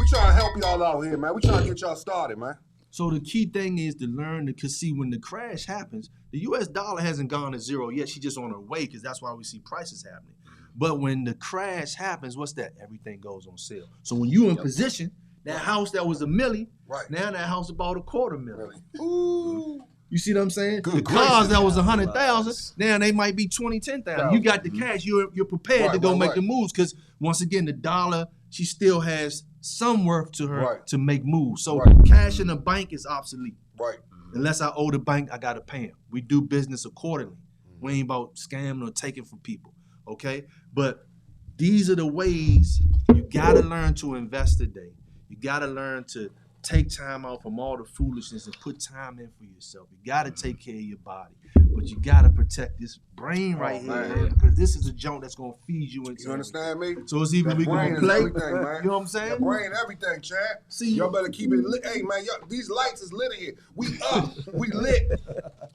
We trying to help y'all out here, man. We trying to get y'all started, man. So the key thing is to learn to see when the crash happens, the US dollar hasn't gone to zero yet. She's just on her way because that's why we see prices happening. But when the crash happens, what's that? Everything goes on sale. So when you in position, that house that was $1 million, Right. now that house about $250,000. Really. Ooh. You see what I'm saying? Good the cars gracious. that was 100,000, now they might be 20, 10,000. You got the cash, you're prepared to Right, go right, make right. the moves because once again, the dollar, she still has some worth to her Right. to make moves. So Right. cash in the bank is obsolete. Right. Unless I owe the bank, I gotta pay them. We do business accordingly. We ain't about scamming or taking from people, okay? But these are the ways you gotta learn to invest today. You gotta learn to take time out from all the foolishness and put time in for yourself. You gotta take care of your body, but you gotta protect this brain right here, man, because this is a joint that's gonna feed you into. You understand me? So it's either That we brain gonna is play. everything, man. You know what I'm saying? That brain, everything, champ. See, y'all better keep it lit. Hey, man, these lights is lit in here. We up. We lit.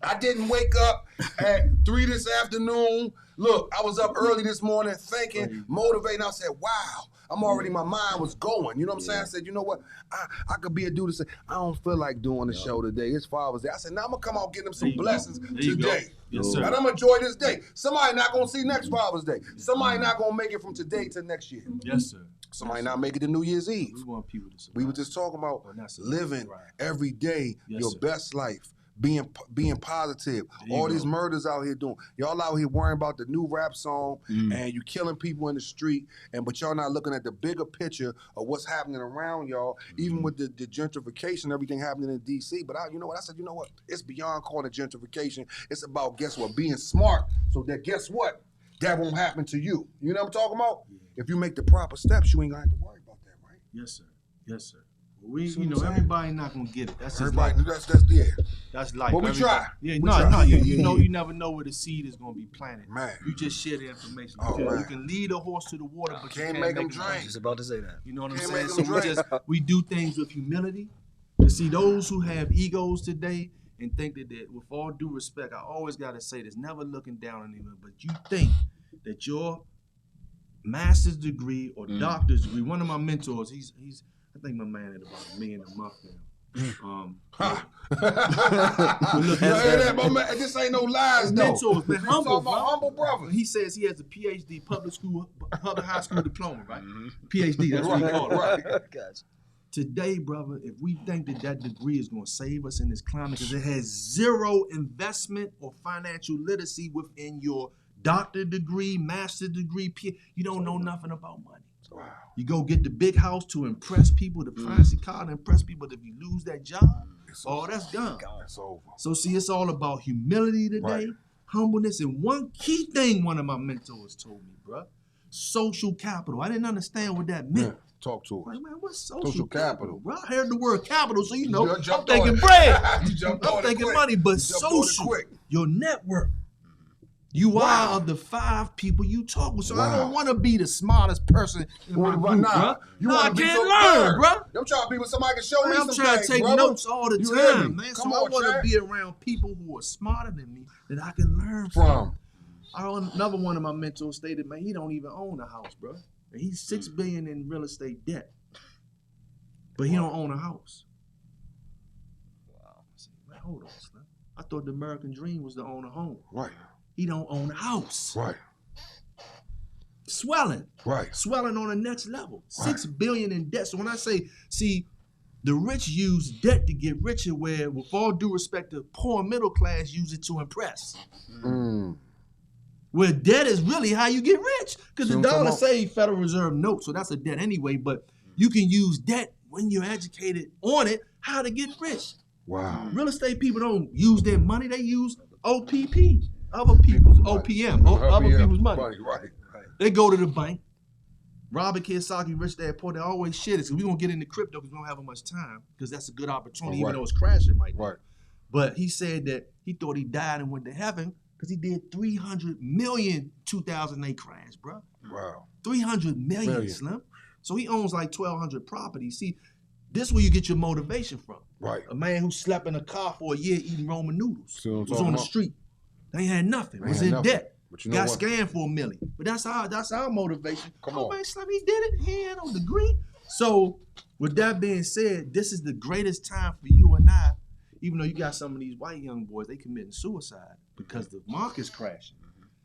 I didn't wake up at 3 this afternoon. Look, I was up early this morning thinking, motivating. I said, wow. I'm already, my mind was going. You know what I'm saying? I said, you know what? I could be a dude that say, I don't feel like doing the show today. It's Father's Day. I said, now I'm going to come out and get them some blessings today. Yes, sir. And I'm going to enjoy this day. Somebody not going to see next Father's Day. Somebody not going to make it from today to next year. Yes, sir. Somebody not make it to New Year's Eve. We want people to survive. We were just talking about living every day your sir. best life. Being positive. All these murders out here doing. Y'all out here worrying about the new rap song and you killing people in the street, but y'all not looking at the bigger picture of what's happening around y'all, even with the gentrification, everything happening in D.C. But you know what? I said, you know what? It's beyond calling it gentrification. It's about, guess what? Being smart so that, guess what? That won't happen to you. You know what I'm talking about? If you make the proper steps, you ain't gonna have to worry about that, right? Yes, sir. Yes, sir. Everybody not gonna get it. That's just everybody. Life. That's life. But we try. Yeah, no. You never know where the seed is gonna be planted. Man, you just share the information. You can lead a horse to the water, but you can't make them drink. I was just about to say that. You know what I'm saying? So we do things with humility. You see, those who have egos today and think that with all due respect, I always gotta say this: never looking down on anyone, but you think that your master's degree or doctor's degree. One of my mentors, he's I think my man at about $1 million a month now. Look, you hear that, my man? This ain't no lies, though. Mentors, man, humble brother. He says he has a PhD, public high school diploma, right? PhD, that's what he called it. Right. Gotcha. Today, brother, if we think that degree is going to save us in this climate, because it has zero investment or financial literacy within your doctor degree, master degree, you don't know nothing about money. Wow. You go get the big house to impress people, the fancy car to impress people. But if you lose that job, that's done. It's over. So see, it's all about humility today, humbleness, and one key thing one of my mentors told me, bro, social capital. I didn't understand what that meant. Yeah. Talk to us. Like, man, what's social capital? Bro, I heard the word capital, so you know, I'm jumped thinking on it. bread. I'm I'm thinking money, but social, your network. You are of the 5 people you talk with. So I don't want to be the smartest person in my group, bro. I can't learn, bro. I'm trying to be with somebody can show me some things, I'm trying to take notes all the time, man. Come so on, I want to be around people who are smarter than me that I can learn from. Another one of my mentors stated, man, he don't even own a house, bro. And he's $6 billion in real estate debt, but he don't own a house. Wow. I said, man, hold on, Slim. I thought the American dream was to own a home. Right. He don't own a house. Right. Swelling. Right. Swelling on the next level. $6 billion in debt. So when I say, see, the rich use debt to get richer, where with all due respect, the poor middle class use it to impress. Where debt is really how you get rich. Because the dollar say Federal Reserve note, so that's a debt anyway, but you can use debt when you're educated on it, how to get rich. Wow. Real estate people don't use their money, they use OPP. Other people's OPM, other people's money. Right. They go to the bank. Robert Kiyosaki, Rich Dad Poor, they always share this. We're going to get into crypto because we don't have much time, because that's a good opportunity, even though it's crashing right now. But he said that he thought he died and went to heaven because he did 300 million 2008 crash, bro. Wow. 300 million, Slim. So he owns like 1,200 properties. See, this is where you get your motivation from. Right. A man who slept in a car for a year eating ramen noodles. Was on the street. They ain't nothing. Was in debt. But you know got what? scammed for $1 million. But that's our motivation. Come on. Man, Slim, he did it. He had no degree. So with that being said, this is the greatest time for you and I, even though you got some of these white young boys, they committing suicide because the market's crashing.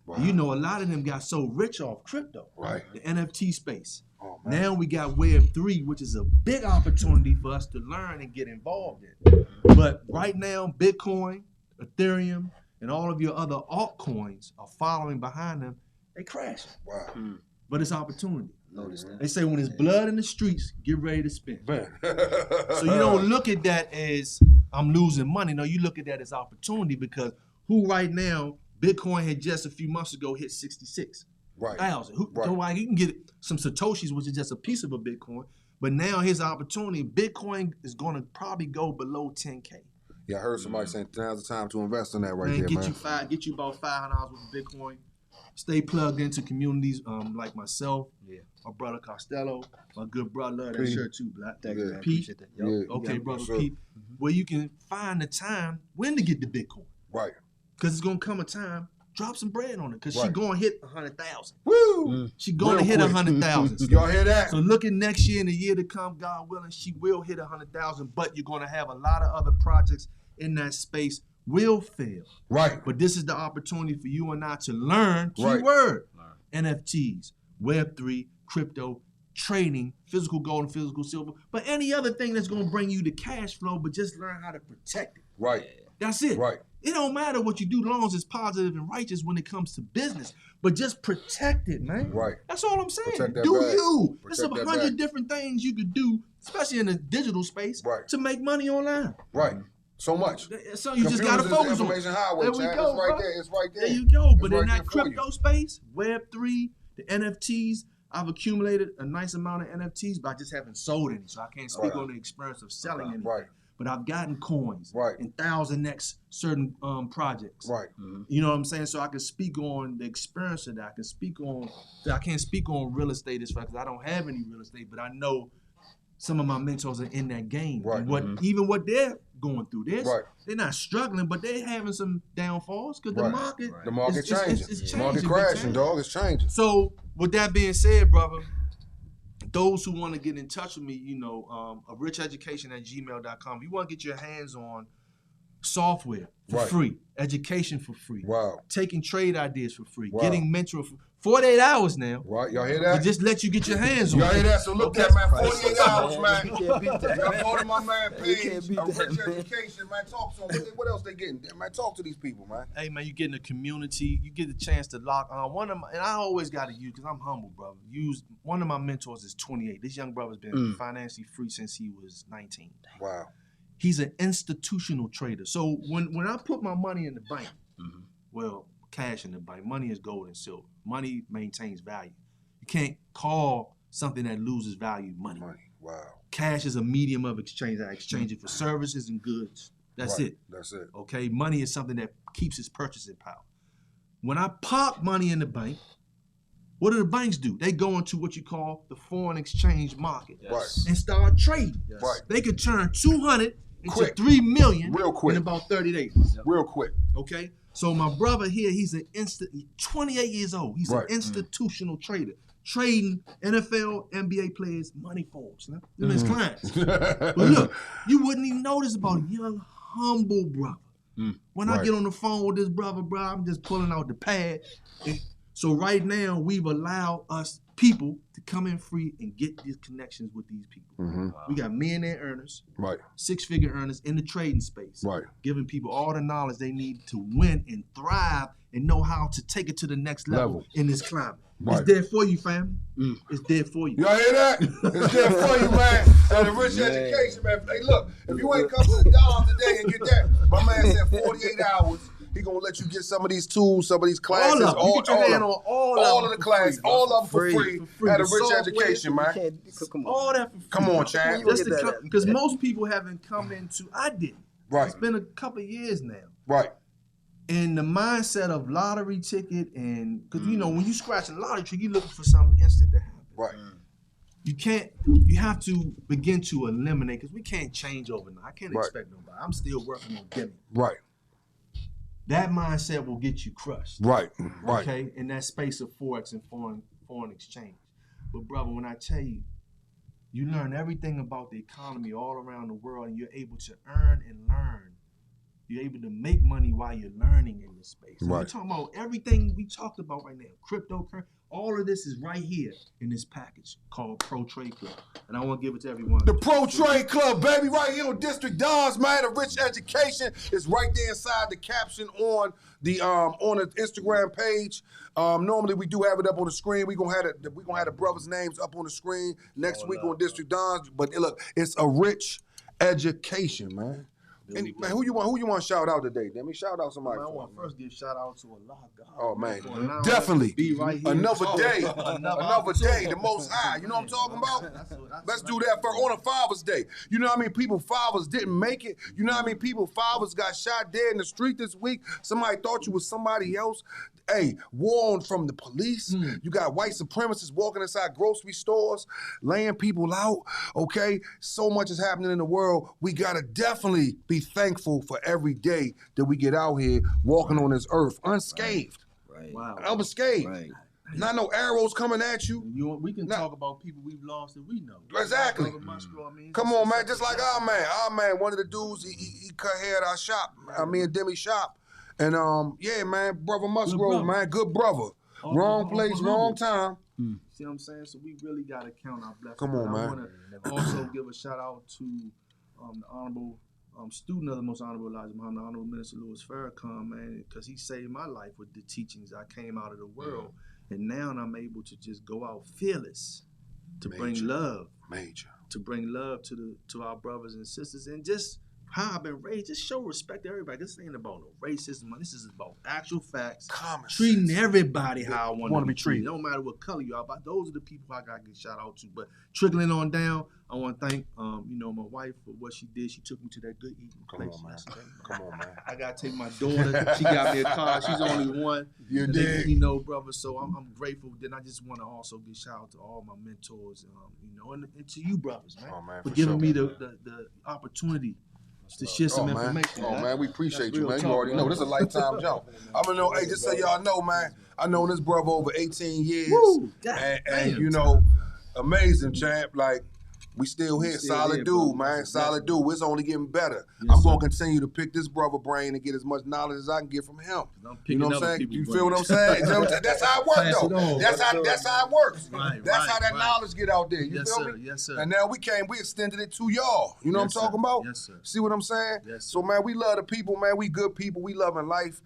Wow. You know, a lot of them got so rich off crypto. Right. The NFT space. Oh, man. Now we got Web3, which is a big opportunity for us to learn and get involved in. But right now, Bitcoin, Ethereum, and all of your other altcoins are following behind them. They crashing. Wow. But it's opportunity. Notice that. They say when there's blood in the streets, get ready to spend. So you don't look at that as I'm losing money. No, you look at that as opportunity, because who right now, Bitcoin had just a few months ago hit 66,000. Right. So you can get some Satoshis, which is just a piece of a Bitcoin. But now here's the opportunity. Bitcoin is going to probably go below 10K. Yeah, I heard somebody saying now's the time to invest in that right Man, there, get man. you about $500 with Bitcoin. Stay plugged into communities like myself, my brother Costello, my good brother, love that Pete. shirt too, Black. Thank you, man. Pete. Appreciate that. Yeah. Okay, brother sure. Pete, where you can find the time when to get the Bitcoin. Right. Because it's going to come a time, drop some bread on it, because she Right. going to hit 100,000. Woo! She going to Real hit quick. 100,000. Y'all hear that? So looking next year and the year to come, God willing, she will hit 100,000, but you're going to have a lot of other projects in that space will fail. Right. But this is the opportunity for you and I to learn, Right. keyword, NFTs, Web3, crypto, trading, physical gold and physical silver, but any other thing that's going to bring you the cash flow, but just learn how to protect it. Right. That's it. Right. It don't matter what you do, long as it's positive and righteous when it comes to business, but just protect it, man. Right. That's all I'm saying. Protect that Do bag. you. There's Protect that 100 bag. different things you could do, especially in the digital space, Right. to make money online. Right. So much. So you just got to Computers is the focus on it. information highway, There we Chad. go, It's right bro. there. It's right there. There you go. It's But right in there that for you. crypto space, Web3, the NFTs, I've accumulated a nice amount of NFTs, but I just haven't sold any. So I can't speak Right. on the experience of selling anything. Right. But I've gotten coins Right. and 1,000x certain projects. Right. You know what I'm saying? So I can speak on the experience of that. I can speak on that. I can't speak on real estate as far because I don't have any real estate, but I know some of my mentors are in that game. Right. And even what they're going through. Right. They're not struggling, but they're having some downfalls because the Right. market The market is- it's changing. changing. Market big crashing, time. dog. It's changing. So with that being said, brother, those who want to get in touch with me, richeducation@gmail.com. If you want to get your hands on software for Right. free, education for free, Wow. taking trade ideas for free, Wow. getting mentor for 48 hours now. Right. Y'all hear But that? just let you get your hands on Y'all hear it. that? So look Okay. that, man. Priceless, 48 hours, man. You can't beat that. Y'all go to my man You page, can't beat of that, Rich man. Education, man. Talk to them. What else they getting? Man, talk to these people, man. Hey man, you get in a community, you get the chance to lock on one of my, and I always got to use, because I'm humble, brother. Use one of my mentors is 28. This young brother's been financially free since he was 19. Wow. He's an institutional trader. So when I put my money in the bank, well, cash in the bank, money is gold and silver. Money maintains value. You can't call something that loses value money. Money. Wow. Cash is a medium of exchange. I exchange it for services and goods. That's Right. it. That's it. Okay, money is something that keeps its purchasing power. When I park money in the bank, what do the banks do? They go into what you call the foreign exchange market Right. and start trading. Yes. Right. They could turn 200 into Quick. 3 million Real quick. in about 30 days. Real quick. Okay, so my brother here, he's 28 years old. He's Right. an institutional trader, trading NFL, NBA players, money for them, them his clients. But look, you wouldn't even know this about a young, humble brother. When I Right. get on the phone with this brother, bro, I'm just pulling out the pad. So right now, we've allowed us people to come in free and get these connections with these people. We got millionaire earners, Right. six-figure earners in the trading space, Right. giving people all the knowledge they need to win and thrive and know how to take it to the next level in this climate. Right. It's there for you, fam. It's there for you. Y'all hear that? It's there for you, man. And the Rich Education, man. Hey, look, if you ain't come to the Dom today and get that, my man said 48 hours. He gonna let you get some of these tools, some of these classes, All of them. You get your hand on all of of the them classes, for free, all of them for Free. free, For free. at a The Rich software, Education, You man. can't, come on. All that for free. Come on, Chad. Where you gonna get that at? Because most people haven't come into, I didn't. Right. It's been a couple of years now. Right. And the mindset of lottery ticket and, because when you scratch a lottery ticket, you're looking for something instant to happen. Right. You have to begin to eliminate, because we can't change overnight. I can't Right. expect nobody. I'm still working on getting. Right. That mindset will get you crushed. Right. Right. Okay, in that space of forex and foreign exchange. But brother, when I tell you, you learn everything about the economy all around the world, and you're able to earn and learn. You're able to make money while you're learning in this space. So Right. we're talking about everything we talked about right now, cryptocurrency. All of this is right here in this package called Pro Trade Club, and I want to give it to everyone. The Pro Trade Club, baby, right here on District Dons, man. The Rich Education is right there inside the caption on the Instagram page. Normally we do have it up on the screen. We gonna have the brothers' names up on the screen next week on District Dons. But look, it's a Rich Education, man. And, man, who you want to shout out today? Let me shout out somebody. I want to first give shout out to Allah God. Oh man, For definitely. be right here. Another day, Another day, the Most High. You know what I'm talking about? Let's do that for on a Father's Day. You know how many people fathers didn't make it? You know how many people fathers got shot dead in the street this week? Somebody thought you was somebody else. Hey, war from the police. You got white supremacists walking inside grocery stores, laying people out. Okay, so much is happening in the world. We gotta definitely be thankful for every day that we get out here walking on this earth unscathed. Right. Wow. Unscathed. Right. Not no arrows coming at you. We can talk about people we've lost that we know. Exactly. Come on, man. Just like our man, one of the dudes, he cut hair at our shop, me and Demi shop. And yeah, man, brother Musgrove, man, good brother. Wrong place, wrong time. See what I'm saying? So we really gotta count our blessings. Come on, man. I want to also give a shout out to the honorable student of the Most Honorable Elijah Muhammad, the Honorable Minister Louis Farrakhan, man, because he saved my life with the teachings. I came out of the world, and now I'm able to just go out fearless to bring love, to bring love to our brothers and sisters, and just how I've been raised. Just show respect to everybody. This ain't about no racism. This is about actual facts. Treating everybody how I want to be treated. No matter what color you are. But those are the people I got to give shout out to. But trickling on down, I want to thank my wife for what she did. She took me to that good eating place. Come on, man. I got to take my daughter. She got me a car. She's only one. You did. Brother. So I'm grateful. Then I just want to also give shout out to all my mentors, and to you brothers, man, for giving me the opportunity to share some information. Oh, man, we appreciate you, man. You already know. This is a lifetime jump. I'm going to know, hey, just so y'all know, man, I know this brother over 18 years. Woo, and amazing, champ. Like, we still here. Solid dude, man. Solid dude. It's only getting better. I'm going to continue to pick this brother brain and get as much knowledge as I can get from him. You know what I'm saying? You feel what I'm saying? That's how it works, though. That's how it works. That's how that knowledge get out there. You feel me? Yes, sir. And now we extended it to y'all. You know what I'm talking about? Yes, sir. See what I'm saying? Yes, sir. So, man, we love the people, man. We good people. We loving life.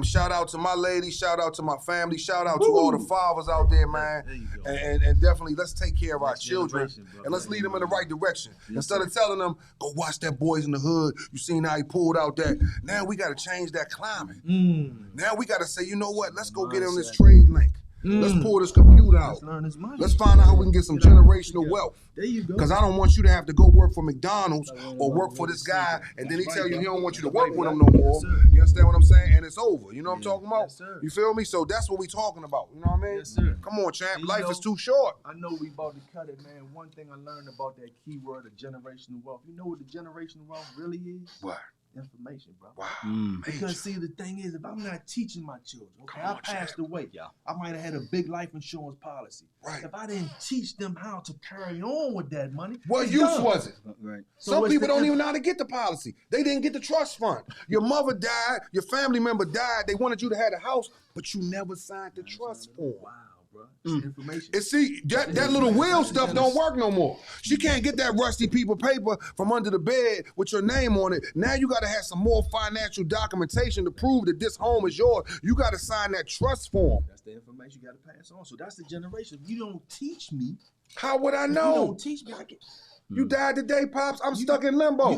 Shout out to my lady. Shout out to my family. Shout out to all the fathers out there, man. And definitely, let's take care of our children and let's lead them in the right direction. Instead of telling them, go watch that Boys in the Hood. You seen how he pulled out that. Now we got to change that climate. Now we got to say, you know what? Let's go get on this trade link. Let's pull this computer out. Let's find out how we can get some generational wealth. There you go. Because I don't want you to have to go work for McDonald's or work for this guy, and then he tell you he don't want you to work with him no more. You understand what I'm saying? And it's over. You know what I'm talking about? You feel me? So that's what we talking about. You know what I mean? Yes, sir. Come on, champ. Life is too short. I know we about to cut it, man. One thing I learned about that key word of generational wealth. You know what the generational wealth really is? What? Information, bro. Wow. Because see, the thing is, if I'm not teaching my children, I passed away. I might have had a big life insurance policy. Right. If I didn't teach them how to carry on with that money, what use was it? Right. Some people don't even know how to get the policy. They didn't get the trust fund. Your mother died, your family member died, they wanted you to have a house, but you never signed the trust form. Wow, bro. Information. And see, that little will stuff don't work no more. She can't get that rusty piece of paper from under the bed with your name on it. Now you got to have some more financial documentation to prove that this home is yours. You got to sign that trust form. That's the information you got to pass on. So that's the generation. If you don't teach me, how would I if know? you don't teach me, I can. You died today, Pops. I'm stuck in limbo.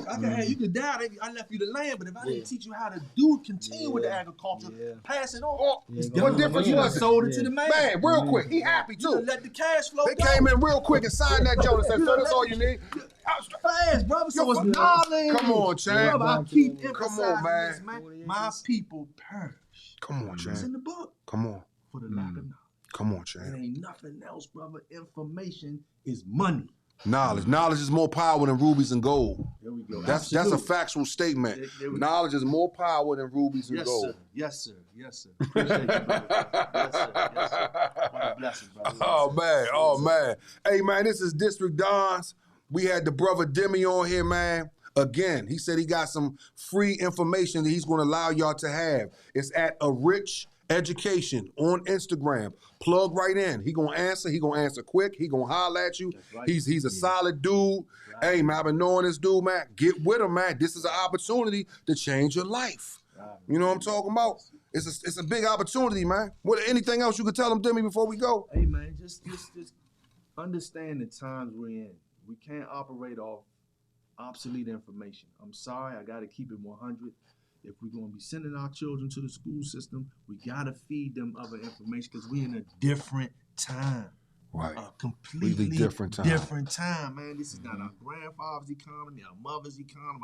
You could die. I left you the land, but if I didn't teach you how to continue with the agriculture, pass it on. What difference was it? Sold it to the man. Man, real quick. He happy too. Let the cash flow. They came in real quick and signed that joint and said, "So that's all you need." Fast, brother. So it's knowledge. Come on, champ. Brother, I keep emphasizing Come on, man. this, man. My people perish. Come on, champ. It's in the book. Come on. For the lack of knowledge. Come on, champ. It ain't nothing else, brother. Information is money. Knowledge is more power than rubies and gold. There we go. That's a factual statement. Knowledge is more power than rubies and gold. Yes, sir. Appreciate you, brother. Yes, sir. What a blessing, brother. Oh man. Hey man, this is District Dons. We had the brother Demi on here, man. Again, he said he got some free information that he's going to allow y'all to have. It's at A Rich Education on Instagram. Plug right in. He gonna answer quick. He gonna holler at you. Right. He's a solid dude. Right. Hey man, I've been knowing this dude, man. Get with him, man. This is an opportunity to change your life. Right. You know what I'm talking about? It's a big opportunity, man. Anything else you could tell him, Demi, before we go? Hey man, just understand the times we're in. We can't operate off obsolete information. I'm sorry, I got to keep it 100. If we're going to be sending our children to the school system, we got to feed them other information because we're in a different time. Right. A completely different time. man. This is not our grandfather's economy, our mother's economy.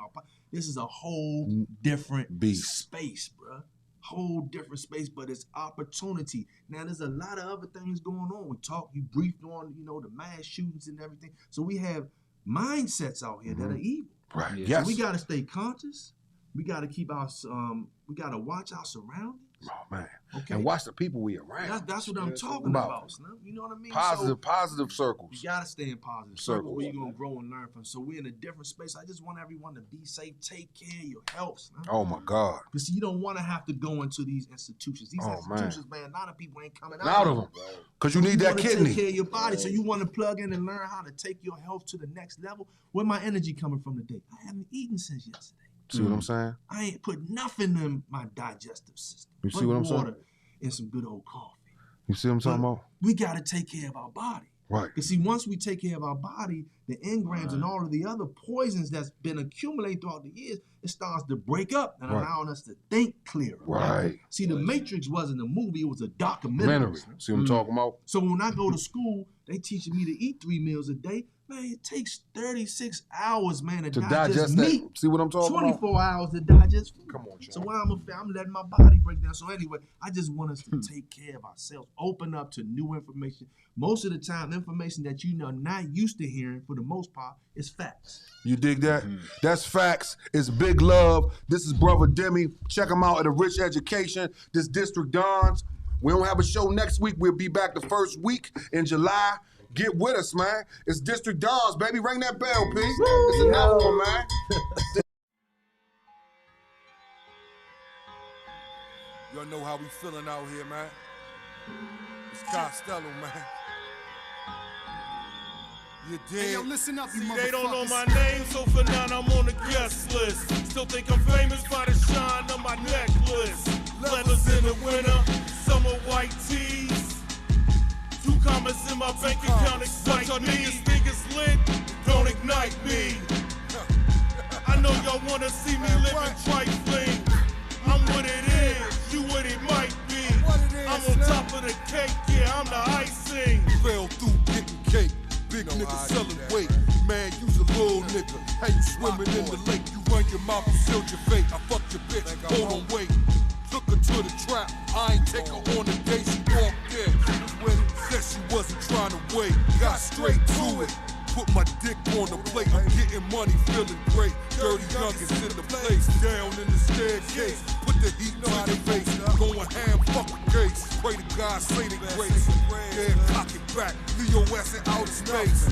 This is a whole different beast space, bro. Whole different space, but it's opportunity. Now, there's a lot of other things going on. You briefed on, the mass shootings and everything. So we have mindsets out here that are evil. Right. Yeah. Yes. So we got to stay conscious. We got to keep we got to watch our surroundings. Oh, man. Okay. And watch the people we around. That's what I'm talking about, Slim. You know what I mean? Positive circles. You gotta stay in positive circles where you're gonna grow and learn from. So we're in a different space. I just want everyone to be safe, take care of your health, Slim. Oh my God. Because you don't want to have to go into these institutions. These institutions, man, a lot of people ain't coming out of them. Because you need that kidney. Take care of your body. So you want to plug in and learn how to take your health to the next level. Where my energy coming from today? I haven't eaten since yesterday. See what I'm saying? I ain't put nothing in my digestive system. You see what I'm saying? Water and some good old coffee. You see what I'm talking about? We got to take care of our body. Right. Because see, once we take care of our body, the engrams and all of the other poisons that's been accumulating throughout the years, it starts to break up and allowing us to think clearer. Right. See, The Matrix wasn't a movie, it was a documentary. See what I'm talking about? So when I go to school, they teaching me to eat 3 meals a day. Man, it takes 36 hours, man, to digest meat. That. See what I'm talking 24 hours to digest food. Come on, John. So while I'm letting my body break down. So anyway, I just want us to take care of ourselves, open up to new information. Most of the time, information that not used to hearing, for the most part, is facts. You dig that? That's facts. It's big love. This is Brother Demi. Check him out at A Rich Education. This District Dons. We don't have a show next week. We'll be back the first week in July. Get with us, man. It's District Dons, baby. Ring that bell, P. It's another one, man. Y'all know how we feeling out here, man. It's Costello, man. You dig? Hey, yo, listen up, you motherfuckers. They don't know my name, so for now I'm on the guest list. Still think I'm famous by the shine on my necklace. Leathers in the winter, summer white tees. 2 commas in my bank account excite me. Niggas lit, don't ignite me. I know y'all wanna see me living trifling. I'm what it is, you what it might be. I'm on top of the cake, yeah, I'm the icing. Fell through getting cake, big nigga selling weight. Man, you's a little nigga. How you swimming in the lake? You run your mouth and sealed your fate. I fucked your bitch, hold on, wait. Took her to the trap, I ain't take her on the day she walked in. Said she wasn't trying to wait, got straight to it. Put my dick on the plate, I'm getting money, feeling great. Dirty youngins in the place, down in the staircase. Put the heat on your face, going ham, fuck the case. Pray to God, say the grace. Yeah, cock it back, Leo S in outer space.